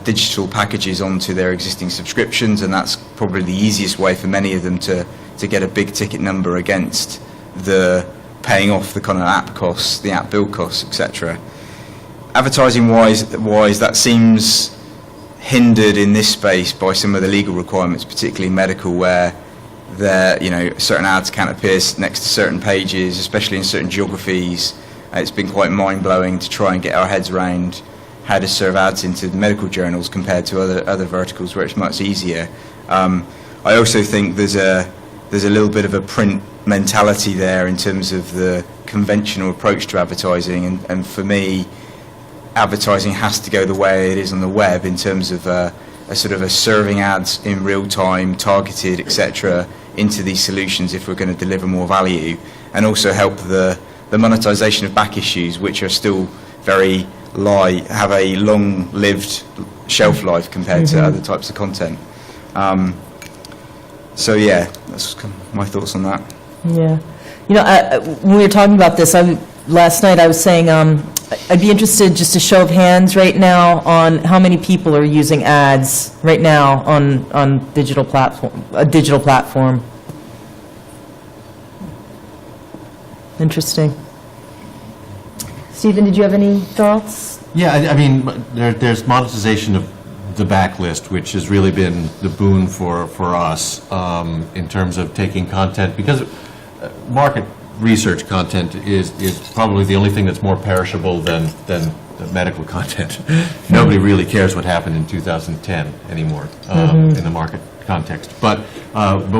digital packages onto their existing subscriptions, and that's probably the easiest way for many of them to get a big ticket number against the paying off the kind of app costs, the app build costs, etc. Advertising wise, that seems hindered in this space by some of the legal requirements, particularly medical, where certain ads can't appear next to certain pages, especially in certain geographies. It's been quite mind-blowing to try and get our heads around how to serve ads into medical journals compared to other verticals where it's much easier. I also think there's a little bit of a print mentality there in terms of the conventional approach to advertising, and for me, advertising has to go the way it is on the web in terms of a sort of a serving ads in real time, targeted, etc., into these solutions if we're going to deliver more value, and also help the monetization of back issues, which are still have a long-lived shelf life compared to other types of content. So yeah, that's kind of my thoughts on that. Yeah. When we were talking about this, last night I was saying I'd be interested, just a show of hands right now, on how many people are using ads right now on a digital platform. Interesting. Stephen, did you have any thoughts? Yeah, I mean, there's monetization of the backlist, which has really been the boon for us in terms of taking content, because market research content is probably the only thing that's more perishable than the medical content. Nobody really cares what happened in 2010 anymore in the market context. But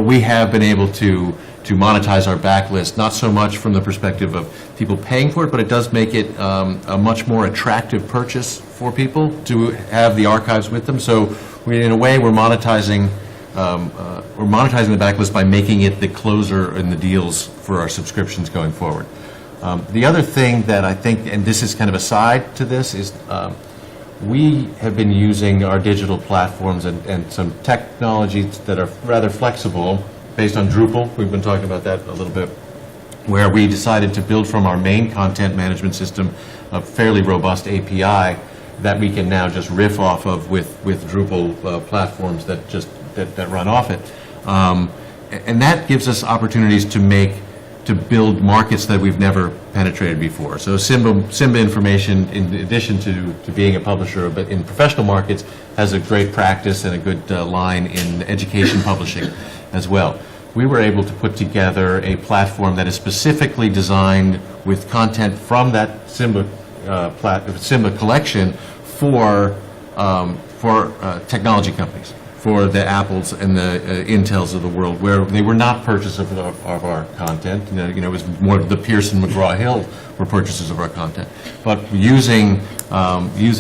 we have been able to monetize our backlist, not so much from the perspective of people paying for it, but it does make it a much more attractive purchase for people to have the archives with them. So in a way, we're monetizing the backlist by making it the closer in the deals for our subscriptions going forward. The other thing that I think, and this is kind of a side to this, is we have been using our digital platforms and some technologies that are rather flexible based on Drupal. We've been talking about that a little bit, where we decided to build from our main content management system a fairly robust API that we can now just riff off of with Drupal platforms that run off it. And that gives us opportunities to build markets that we've never penetrated before. So Simba Information, in addition to being a publisher, but in professional markets, has a great practice and a good line in education publishing as well. We were able to put together a platform that is specifically designed with content from that Simba collection for technology companies, for the Apples and the Intels of the world, where they were not purchasers of our content. It was more the Pearson McGraw-Hill were purchasers of our content. But using these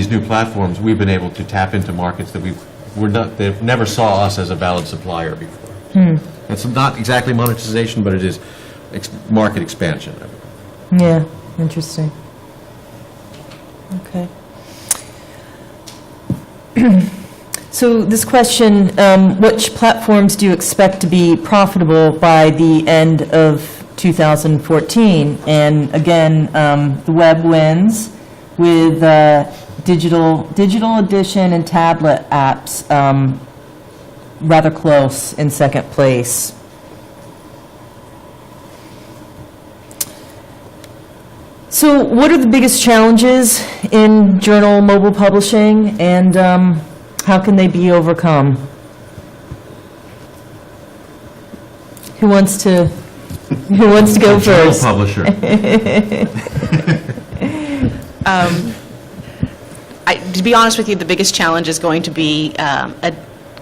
new platforms, we've been able to tap into markets that they've never saw us as a valid supplier before. It's not exactly monetization, but it is market expansion. Yeah, interesting. Okay. So this question, which platforms do you expect to be profitable by the end of 2014? And again, the web wins with digital edition and tablet apps rather close in second place. So what are the biggest challenges in journal mobile publishing, and how can they be overcome? Who wants to go first? Journal publisher. To be honest with you, the biggest challenge is going to be kind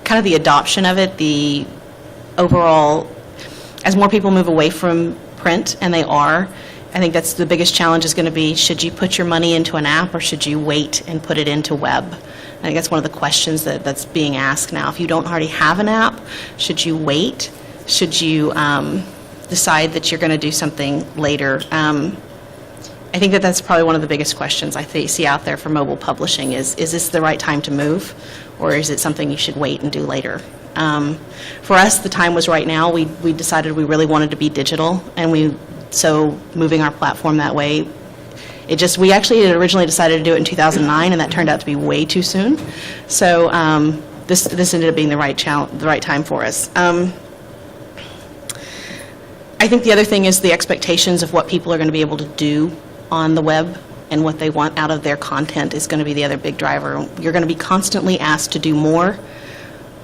of the adoption of it, the overall, as more people move away from print, and they are, I think that's the biggest challenge is going to be, should you put your money into an app or should you wait and put it into web? I think that's one of the questions that's being asked now. If you don't already have an app, should you wait? Should you decide that you're going to do something later. I think that that's probably one of the biggest questions I see out there for mobile publishing is this the right time to move, or is it something you should wait and do later? For us, the time was right now. We decided we really wanted to be digital, and so moving our platform that way, we actually had originally decided to do it in 2009, and that turned out to be way too soon. So this ended up being the right time for us. I think the other thing is the expectations of what people are going to be able to do on the web and what they want out of their content is going to be the other big driver. You're going to be constantly asked to do more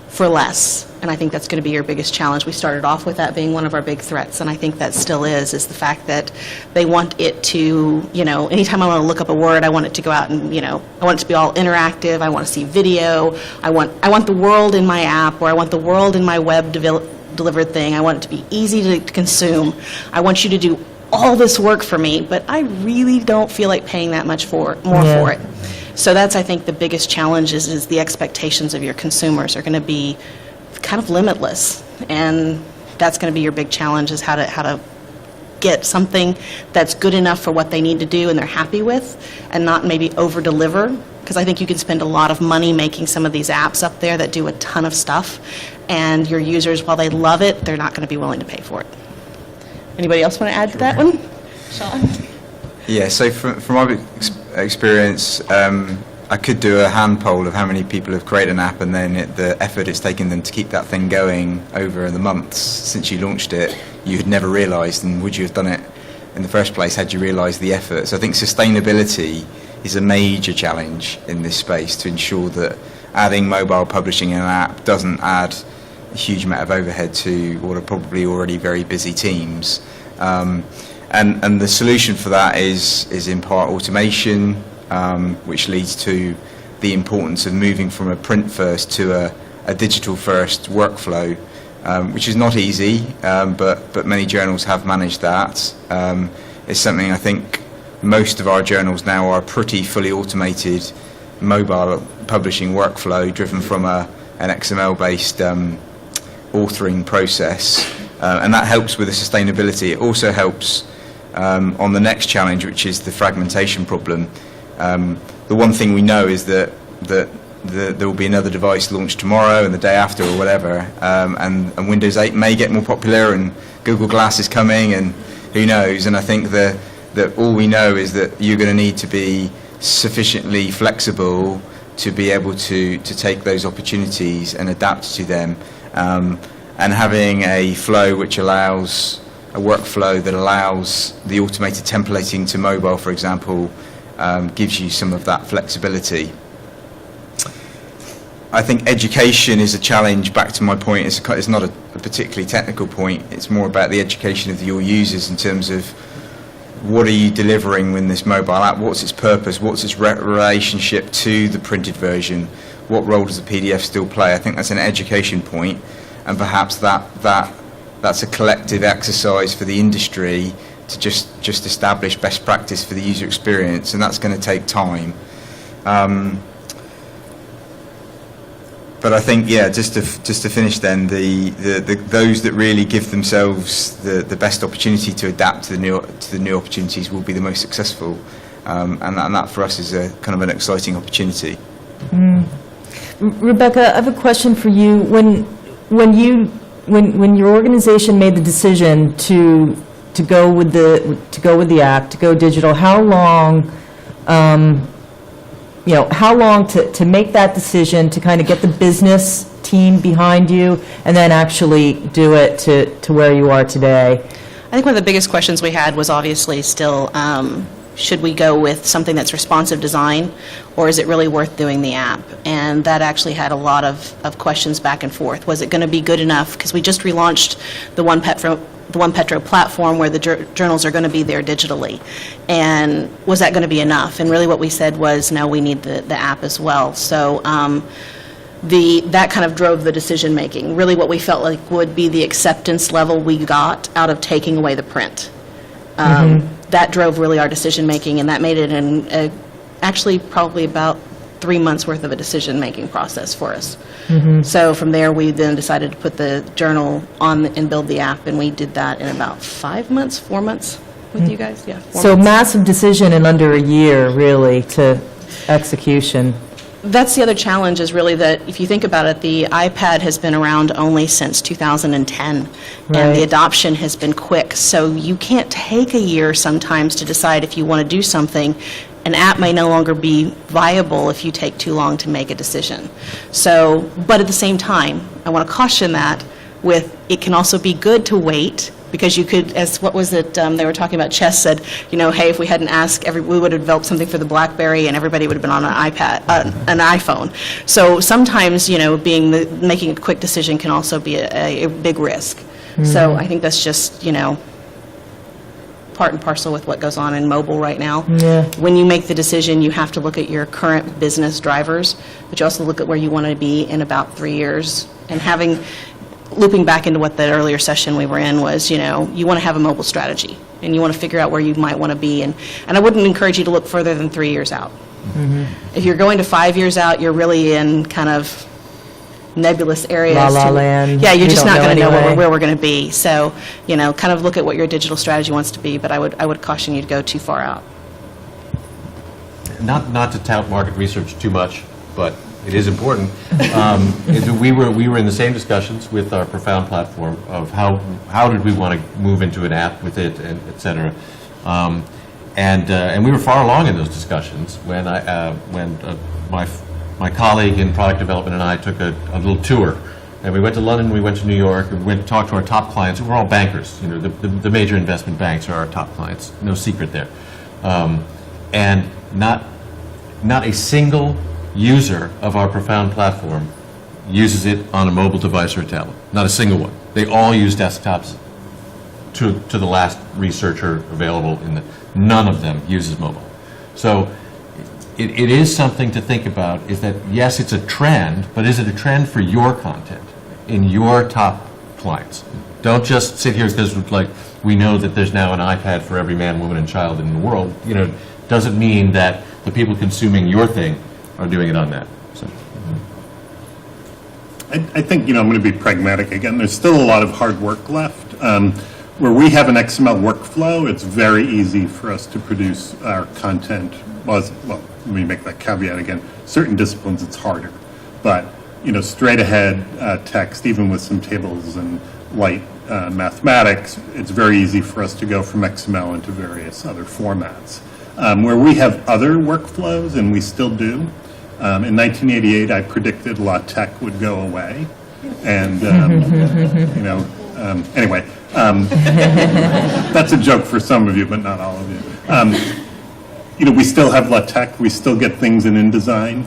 for less, and I think that's going to be your biggest challenge. We started off with that being one of our big threats, and I think that still is the fact that they want it to, anytime I want to look up a word, I want it to go out and, I want it to be all interactive, I want to see video, I want the world in my app, or I want the world in my web delivered thing, I want it to be easy to consume, I want you to do all this work for me, but I really don't feel like paying that much more for it. So that's, I think, the biggest challenge is the expectations of your consumers are going to be kind of limitless, and that's going to be your big challenge is how to get something that's good enough for what they need to do and they're happy with, and not maybe over-deliver, because I think you can spend a lot of money making some of these apps up there that do a ton of stuff, and your users, while they love it, they're not going to be willing to pay for it. Anybody else want to add to that one? Shaun? Yeah, so from my experience, I could do a hand poll of how many people have created an app and then the effort it's taken them to keep that thing going over the months since you launched it, you had never realised, and would you have done it in the first place had you realised the effort? So I think sustainability is a major challenge in this space to ensure that adding mobile publishing in an app doesn't add a huge amount of overhead to what are probably already very busy teams. And the solution for that is in part automation, which leads to the importance of moving from a print first to a digital first workflow, which is not easy, but many journals have managed that. It's something I think most of our journals now are pretty fully automated mobile publishing workflow driven from an XML-based authoring process, and that helps with the sustainability. It also helps on the next challenge, which is the fragmentation problem. The one thing we know is that there will be another device launched tomorrow and the day after or whatever, and Windows 8 may get more popular, and Google Glass is coming, and who knows. And I think that all we know is that you're going to need to be sufficiently flexible to be able to take those opportunities and adapt to them, and having a flow which allows a workflow that allows the automated templating to mobile, for example, gives you some of that flexibility. I think education is a challenge. Back to my point, it's not a particularly technical point. It's more about the education of your users in terms of what are you delivering with this mobile app, what's its purpose, what's its relationship to the printed version, what role does the PDF still play. I think that's an education point, and perhaps that's a collective exercise for the industry to just establish best practice for the user experience, and that's going to take time. But I think, yeah, just to finish then, those that really give themselves the best opportunity to adapt to the new opportunities will be the most successful, and that for us is a kind of an exciting opportunity. Rebekah, I have a question for you. When your organization made the decision to go with the app, to go digital, how long to make that decision, to kind of get the business team behind you, and then actually do it to where you are today? I think one of the biggest questions we had was obviously still, should we go with something that's responsive design, or is it really worth doing the app? And that actually had a lot of questions back and forth. Was it going to be good enough? Because we just relaunched the One Petro platform where the journals are going to be there digitally. And was that going to be enough? And really what we said was, no, we need the app as well. So that kind of drove the decision making. Really what we felt like would be the acceptance level we got out of taking away the print. That drove really our decision making, and that made it actually probably about 3 months' worth of a decision-making process for us. So from there, we then decided to put the journal on and build the app, and we did that in about 4 months with you guys, yeah. 4 So months. massive decision in under a year, really, to execution. That's the other challenge, is really that if you think about it, the iPad has been around only since 2010, and Right. the adoption has been quick. So you can't take a year sometimes to decide if you want to do something. An app may no longer be viable if you take too long to make a decision. So, but at the same time, I want to caution that with, it can also be good to wait, because you could, as what was it, they were talking about, Chess said, hey, if we hadn't asked, we would have developed something for the BlackBerry and everybody would have been on an iPad, an iPhone. So sometimes, making a quick decision can also be a big risk. So I think that's just, part and parcel with what goes on in mobile right now. Yeah. When you make the decision, you have to look at your current business drivers, but you also look at where you want to be in about 3 years. And looping back into what the earlier session we were in was, you want to have a mobile strategy, and you want to figure out where you might want to be. And I wouldn't encourage you to look further than 3 years out. If you're going to 5 years out, you're really in kind of nebulous areas. La la land. Yeah, you're We just don't not going to know anyway. where we're going to be. So, kind of look at what your digital strategy wants to be, but I would caution you to go too far out. Not to tout market research too much, but it is important. We were in the same discussions with our Profound platform of how did we want to move into an app with it, and et cetera. And we were far along in those discussions when my colleague in product development and I took a little tour. And we went to London, we went to New York, we went to talk to our top clients. We're all bankers. The major investment banks are our top clients. No secret there. And not a single user of our Profound platform uses it on a mobile device or a tablet. Not a single one. They all use desktops to the last researcher available. None of them uses mobile. So it is something to think about, is that, yes, it's a trend, but is it a trend for your content in your top clients? Don't just sit here because we know that there's now an iPad for every man, woman, and child in the world. Doesn't mean that the people consuming your thing are doing it on that. So. I think, I'm going to be pragmatic again. There's still a lot of hard work left. Where we have an XML workflow, it's very easy for us to produce our content. Well, let me make that caveat again. Certain disciplines, it's harder. But, straight ahead text, even with some tables and light mathematics, it's very easy for us to go from XML into various other formats. Where we have other workflows, and we still do, in 1988, I predicted LaTeX would go away. And, anyway, that's a joke for some of you, but not all of you. We still have LaTeX. We still get things in InDesign.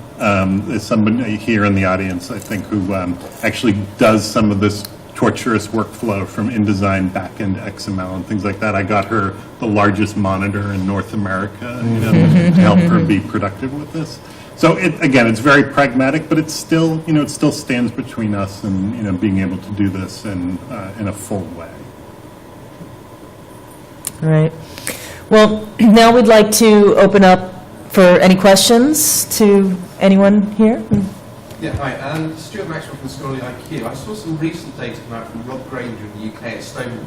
There's somebody here in the audience, I think, who actually does some of this torturous workflow from InDesign back into XML and things like that. I got her the largest monitor in North America, to help her be productive with this. So it's very pragmatic, but it's still, it still stands between us and, being able to do this in a full way. All right. Well, now we'd like to open up for any questions to anyone here. Yeah, hi. Stuart Maxwell from Scholarly IQ. I saw some recent data come out from Rob Granger in the UK at Stonehenge,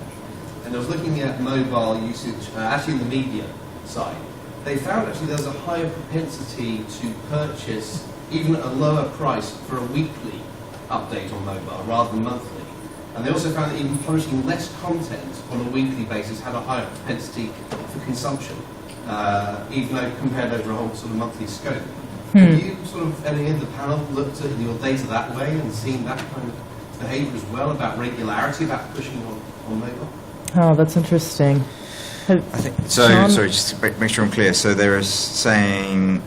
and I was looking at mobile usage, actually in the media side. They found actually there's a higher propensity to purchase, even at a lower price, for a weekly update on mobile rather than monthly. And they also found that even publishing less content on a weekly basis had a higher propensity for consumption, even though compared over a whole sort of monthly scope. Have you any of the panel looked at your data that way and seen that kind of behaviour as well, about regularity, about pushing on mobile? Oh, that's interesting. I think so. Shaun? Sorry, just to make sure I'm clear. So they're saying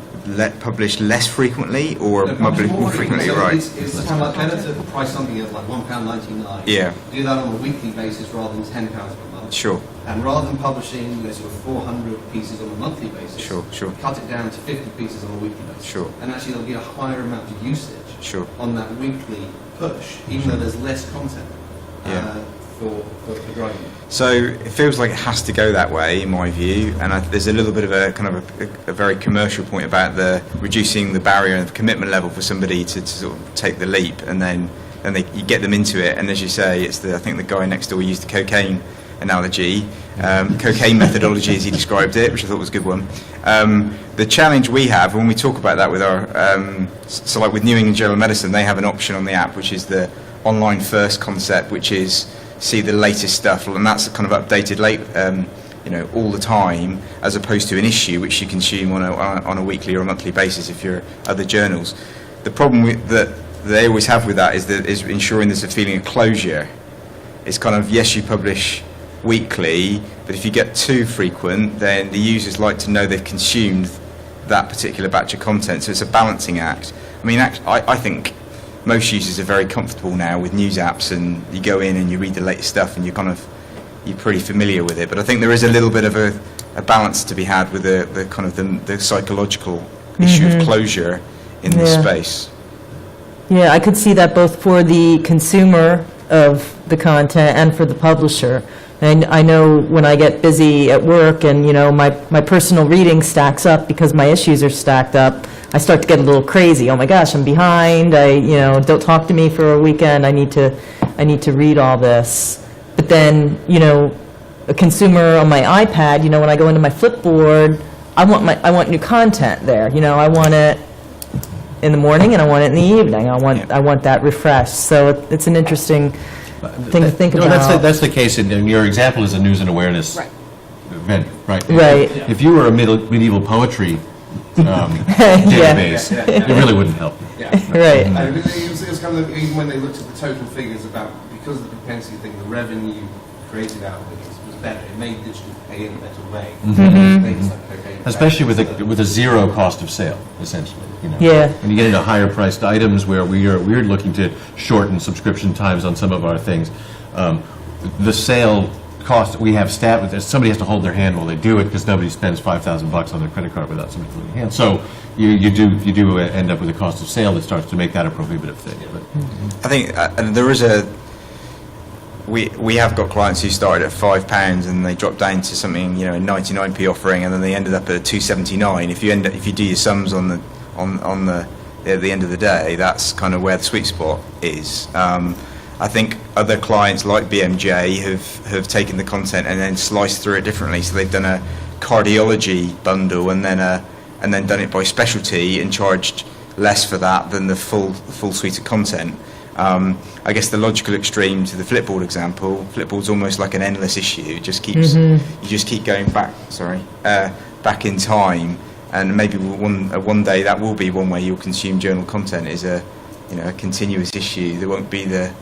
publish less frequently or publish more frequently, so right? It's kind of like better to price something at like £1.99. Yeah. Do that on a weekly basis rather than £10 per month. Sure. And rather than publishing sort of 400 pieces on a monthly basis, Sure. cut it down to 50 pieces on a weekly basis. Sure. And actually there'll be a higher amount of usage Sure. on that weekly push, even though there's less content. Yeah. for growing? So it feels like it has to go that way, in my view, and there's a little bit of a kind of a very commercial point about the reducing the barrier and the commitment level for somebody to sort of take the leap, and then you get them into it. And as you say, I think the guy next door used the cocaine analogy, cocaine methodology as he described it, which I thought was a good one. The challenge we have when we talk about that with our, so like with New England Journal of Medicine, they have an option on the app which is the online first concept, which is see the latest stuff, and that's kind of updated all the time, as opposed to an issue which you consume on a weekly or a monthly basis if you're other journals. The problem that they always have with that is ensuring there's a feeling of closure. It's kind of, yes, you publish weekly, but if you get too frequent, then the users like to know they've consumed that particular batch of content. So it's a balancing act. I mean, I think most users are very comfortable now with news apps, and you go in and you read the latest stuff, and you're pretty familiar with it. But I think there is a little bit of a balance to be had with the kind of the psychological issue of closure in this space. Yeah, I could see that both for the consumer of the content and for the publisher. And I know when I get busy at work and, my personal reading stacks up because my issues are stacked up, I start to get a little crazy. Oh my gosh, I'm behind. Don't talk to me for a weekend. I need to read all this. But then, a consumer on my iPad, when I go into my Flipboard, I want new content there. I want it in the morning and I want it in the evening. I want that refreshed. So it's an interesting thing to think about. That's the case, and your example is a news and awareness event, right? Right. If you were a medieval poetry database, it really wouldn't help. Yeah. Right. It was kind of, even when they looked at the total figures about, because of the propensity thing, the revenue created out of it was better. It made digital pay in a better way. Things like cocaine. Especially with a zero cost of sale, essentially. Yeah. When you get into higher priced items where we're looking to shorten subscription times on some of our things, the sale cost, we have stat with, somebody has to hold their hand while they do it, because nobody spends $5,000 on their credit card without somebody holding their hand. So you do end up with a cost of sale that starts to make that a prohibitive thing. But I think there is we have got clients who started at £5 and they dropped down to something, a 99p offering, and then they ended up at $2.79. If you do your sums at the end of the day, that's kind of where the sweet spot is. I think other clients like BMJ have taken the content and then sliced through it differently. So they've done a cardiology bundle and then done it by specialty and charged less for that than the full suite of content. I guess the logical extreme to the Flipboard example, Flipboard's almost like an endless issue. It just keeps you just keep going back in time, and maybe one day that will be one way you'll consume journal content is a continuous issue. There won't be a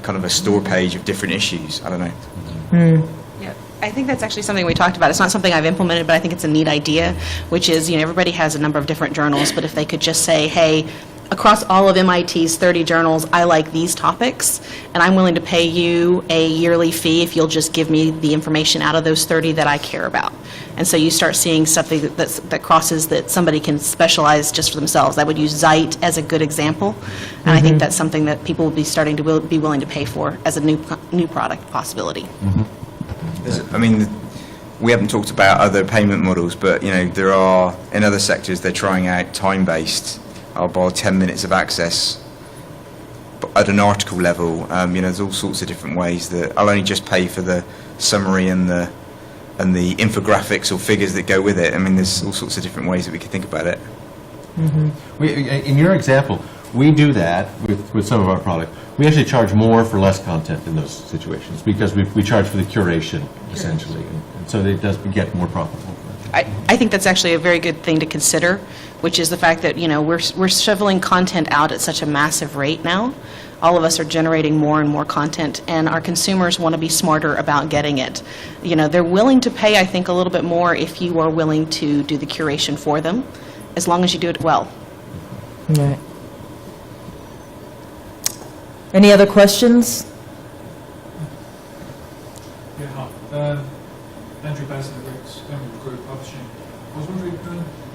kind of a store page of different issues. I don't know. Yeah, I think that's actually something we talked about. It's not something I've implemented, but I think it's a neat idea, which is, everybody has a number of different journals, but if they could just say, hey, across all of MIT's 30 journals, I like these topics, and I'm willing to pay you a yearly fee if you'll just give me the information out of those 30 that I care about. And so you start seeing stuff that crosses, that somebody can specialize just for themselves. I would use Zeit as a good example, and I think that's something that people will be starting to be willing to pay for as a new product possibility. I mean, we haven't talked about other payment models, but there are, in other sectors, they're trying out time-based. I'll borrow 10 minutes of access at an article level. There's all sorts of different ways that I'll only just pay for the summary and the infographics or figures that go with it. I mean, there's all sorts of different ways that we could think about it. In your example, we do that with some of our product. We actually charge more for less content in those situations because we charge for the curation, essentially. And so it does get more profitable. I think that's actually a very good thing to consider, which is the fact that, we're shoveling content out at such a massive rate now. All of us are generating more and more content, and our consumers want to be smarter about getting it. They're willing to pay, I think, a little bit more if you are willing to do the curation for them, as long as you do it well. Right. Any other questions? Yeah, hi. Andrew Bassett, Group Publishing. I was wondering,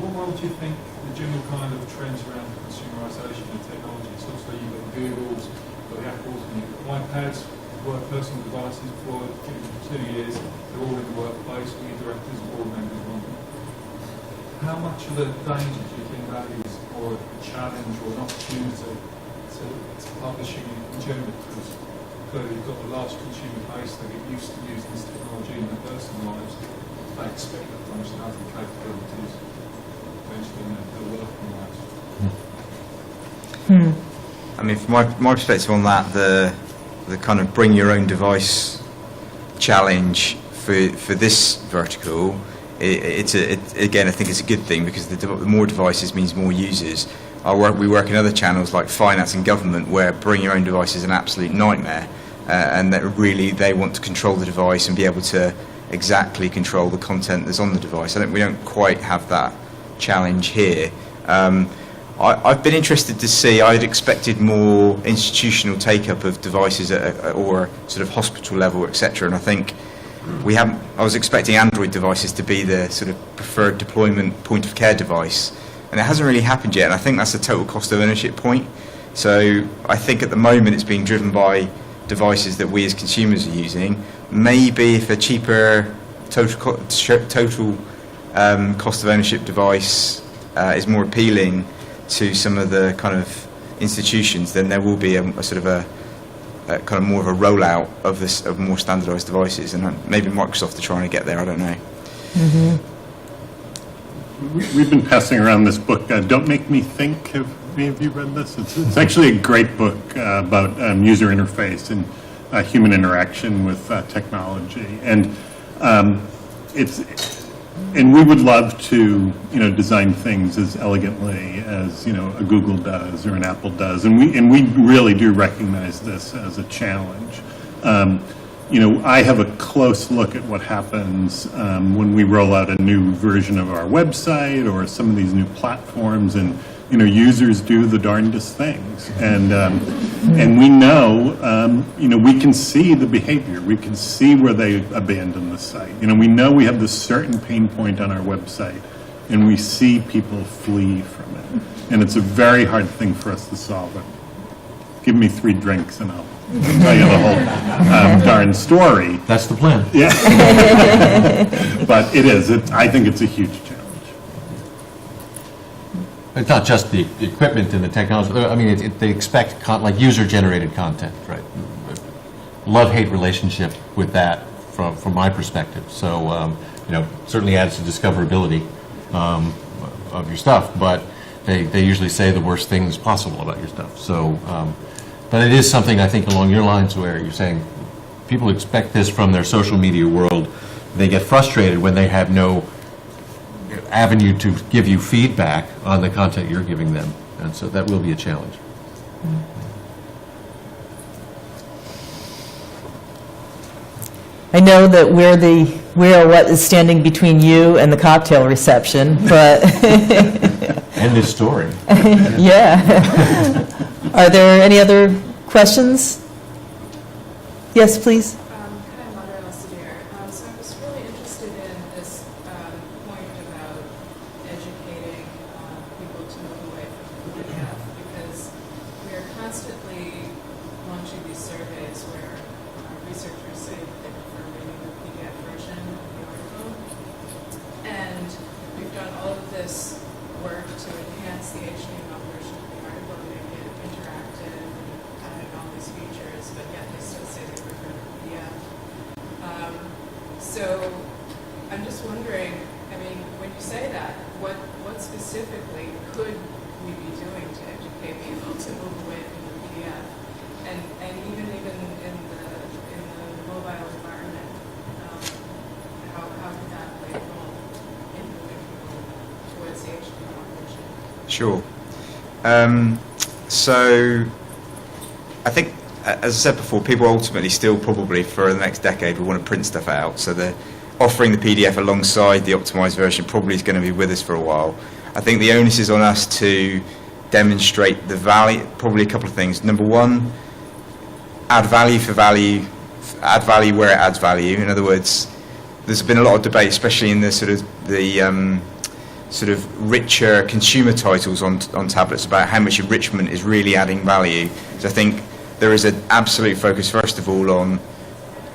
what role do you think the general kind of trends around consumerisation and technology? So obviously you've got Googles, you've got the Apples, and you've got iPads. personal devices for 2 years. They're all in the workplace. We directors, board members want them. How much of a danger do you think that is, or a challenge, or an opportunity to publishing in general? Because clearly you've got the large consumer base that get used to using this technology in their personal lives. They expect that functionality capabilities eventually in their working lives. I mean, from my perspective on that, the kind of bring your own device challenge for this vertical, again, I think it's a good thing, because the more devices means more users. We work in other channels like finance and government, where bring your own device is an absolute nightmare, and that really they want to control the device and be able to exactly control the content that's on the device. We don't quite have that challenge here. I've been interested to see, I'd expected more institutional take-up of devices or sort of hospital level, etc. And I think I was expecting Android devices to be the sort of preferred deployment point of care device. And it hasn't really happened yet, and I think that's a total cost of ownership point. So I think at the moment it's being driven by devices that we as consumers are using. Maybe if a cheaper total cost of ownership device is more appealing to some of the kind of institutions, then there will be a sort of a kind of more of a rollout of more standardized devices, and maybe Microsoft are trying to get there, I don't know. We've been passing around this book, Don't Make Me Think. Have any of you read this? It's actually a great book about user interface and human interaction with technology. And and we would love to, design things as elegantly as, a Google does or an Apple does. And we really do recognize this as a challenge. I have a close look at what happens when we roll out a new version of our website or some of these new platforms, and users do the darndest things, and we know, we can see the behavior, we can see where they abandon the site. We know we have this certain pain point on our website, and we see people flee from it, and it's a very hard thing for us to solve it. Give me 3 drinks and I'll tell you the whole darn story. That's the plan. Yeah. But it is. I think it's a huge challenge. It's not just the equipment and the technology. I mean, they expect like user-generated content, right? Love-hate relationship with that from my perspective. So, certainly adds to discoverability of your stuff, but they usually say the worst things possible about your stuff. So, but it is something, I think, along your lines where you're saying people expect this from their social media world. They get frustrated when they have no avenue to give you feedback on the content you're giving them, and so that will be a challenge. I know that we're what is standing between you and the cocktail reception, but End this story. yeah. Are there any other questions? Yes, please. So I was really interested in this point about educating people to move away from the PDF, because we are constantly launching these surveys where researchers say that they prefer reading the PDF version of the article. And we've done all of this work to enhance the HTML version of the article and make it interactive and adding all these features, but yet they still say they prefer the PDF. So I'm just wondering, when you say that, what specifically could we be doing to educate people to move away from the PDF? And even in the mobile environment, how could that play a role in moving people towards the HTML version? Sure. So I think, as I said before, people ultimately still probably for the next decade will want to print stuff out. So offering the PDF alongside the optimized version probably is going to be with us for a while. I think the onus is on us to demonstrate the value, probably a couple of things. Number one, add value add value where it adds value. In other words, there's been a lot of debate, especially in the sort of richer consumer titles on tablets, about how much enrichment is really adding value. So I think there is an absolute focus, first of all, on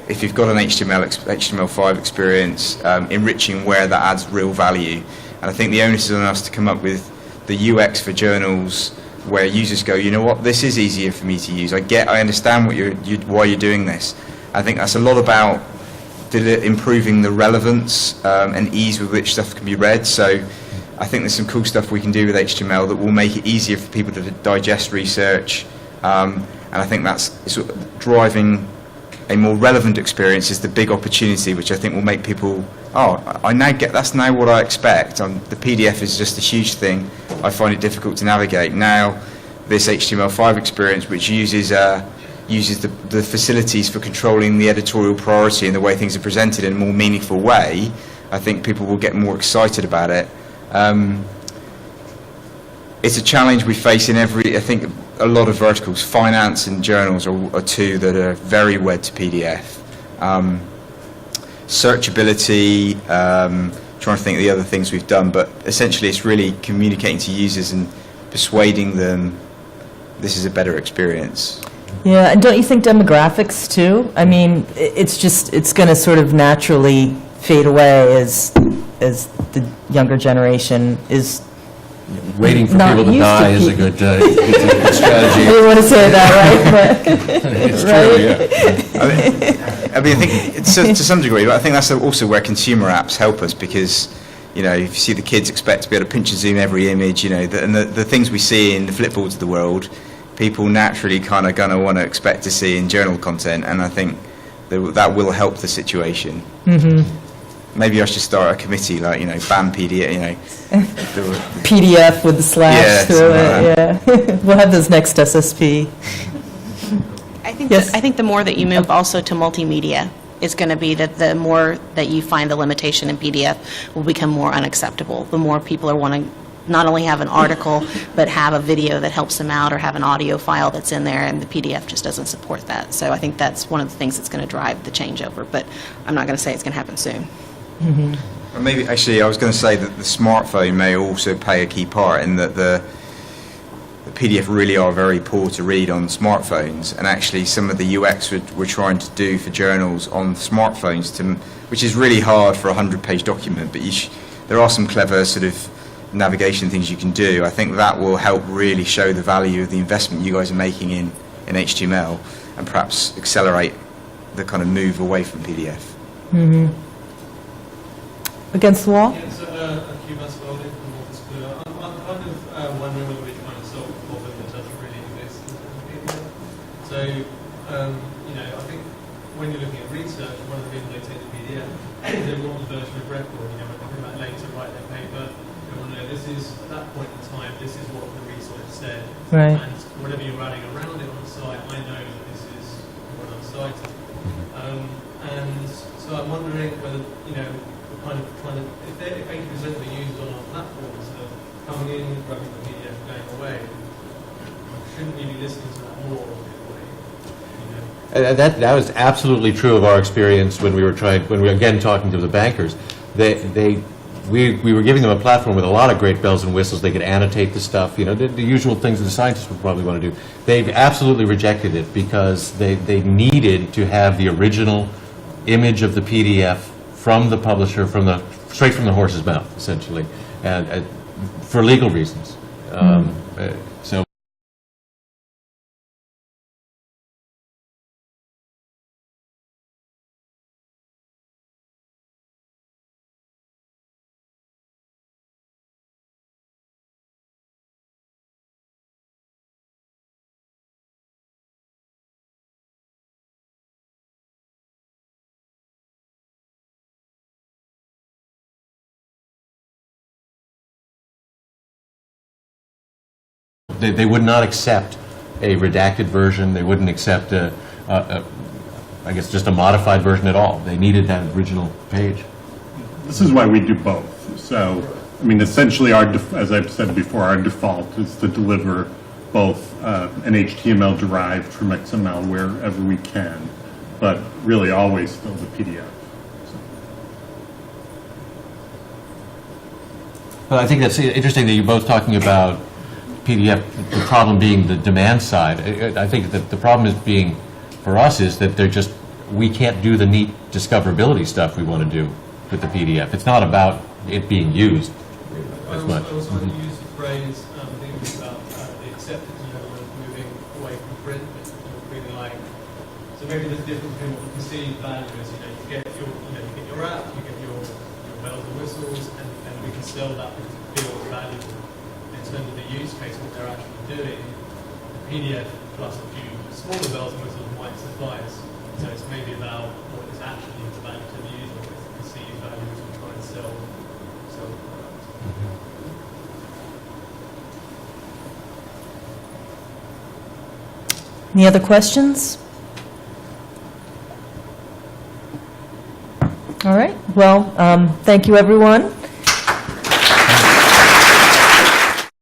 if you've got an HTML5 experience, enriching where that adds real value. And I think the onus is on us to come up with the UX for journals where users go, you know what, this is easier for me to use. I understand why you're doing this. I think that's a lot about improving the relevance and ease with which stuff can be read. So I think there's some cool stuff we can do with HTML that will make it easier for people to digest research. And I think that's sort of driving a more relevant experience is the big opportunity, which I think will make people, that's now what I expect. The PDF is just a huge thing. I find it difficult to navigate. Now, this HTML5 experience, which uses the facilities for controlling the editorial priority and the way things are presented in a more meaningful way, I think people will get more excited about it. It's a challenge we face in I think a lot of verticals. Finance and journals are two that are very wed to PDF. Searchability, trying to think of the other things we've done, but essentially it's really communicating to users and persuading them this is a better experience. Yeah, and don't you think demographics too? I mean, it's going to sort of naturally fade away as the younger generation is Waiting for not people to used to die is a P- good strategy. I didn't want to say that, right? But, It's true, right? yeah. I think it's to some degree, but I think that's also where consumer apps help us, because if you see the kids expect to be able to pinch and zoom every image, and the things we see in the Flipboards of the world, people naturally kind of going to want to expect to see in journal content, and I think that will help the situation. Mm-hmm. Maybe I should start a committee, like, ban PDF, PDF with the slash through it, like yeah. We'll have those next SSP. I think Yes. I think the more that you move also to multimedia is going to be that the more that you find the limitation in PDF will become more unacceptable. The more people are wanting not only have an article, but have a video that helps them out, or have an audio file that's in there, and the PDF just doesn't support that. So I think that's one of the things that's going to drive the changeover, but I'm not going to say it's going to happen soon. Or maybe, actually, I was going to say that the smartphone may also play a key part in that the PDF really are very poor to read on smartphones, and actually some of the UX we're trying to do for journals on smartphones, which is really hard for a 100-page document, but there are some clever sort of navigation things you can do. I think that will help really show the value of the investment you guys are making in HTML, and perhaps accelerate the kind of move away from PDF. Mm-hmm. Against the wall? Yeah, so Cuba's voted from Walter School. I'm kind of wondering whether we're trying to solve a problem that doesn't really exist in media. So, I think when you're looking at research, one of the reasons they take the PDF is they want the version of record. When they're talking about later write their paper, they want to know this is, at that point in time, this is what the research said. Right. And whatever you're running around it on the site, I know that this is what I'm citing. And so I'm wondering whether, if 80% of the users on our platforms are coming in, grabbing the PDF, going away, shouldn't we be listening to that more? That was absolutely true of our experience when we were again talking to the bankers. We were giving them a platform with a lot of great bells and whistles. They could annotate the stuff, the usual things that the scientists would probably want to do. They've absolutely rejected it because they needed to have the original image of the PDF from the publisher, straight from the horse's mouth, essentially, and for legal reasons. So. They would not accept a redacted version. They wouldn't accept I guess just a modified version at all. They needed that original page. This is why we do both. So, essentially, as I've said before, our default is to deliver both an HTML derived from XML wherever we can, but really always still the PDF. But I think that's interesting that you're both talking about PDF, the problem being the demand side. I think that the problem is being, for us, is that we can't do the neat discoverability stuff we want to do with the PDF. It's not about it being used as much. I also want to use the phrase, thinking about the acceptance level of moving away from print, feeling like, so maybe there's a difference between what the perceived value is, you get your app, you get your bells and whistles, and we can sell that because it feels valuable. In terms of the use case, what they're actually doing, the PDF plus a few smaller bells and whistles might suffice. So it's maybe about what is actually the value to the user, what is the perceived value as we try and sell the product. Any other questions? All right, well, thank you, everyone.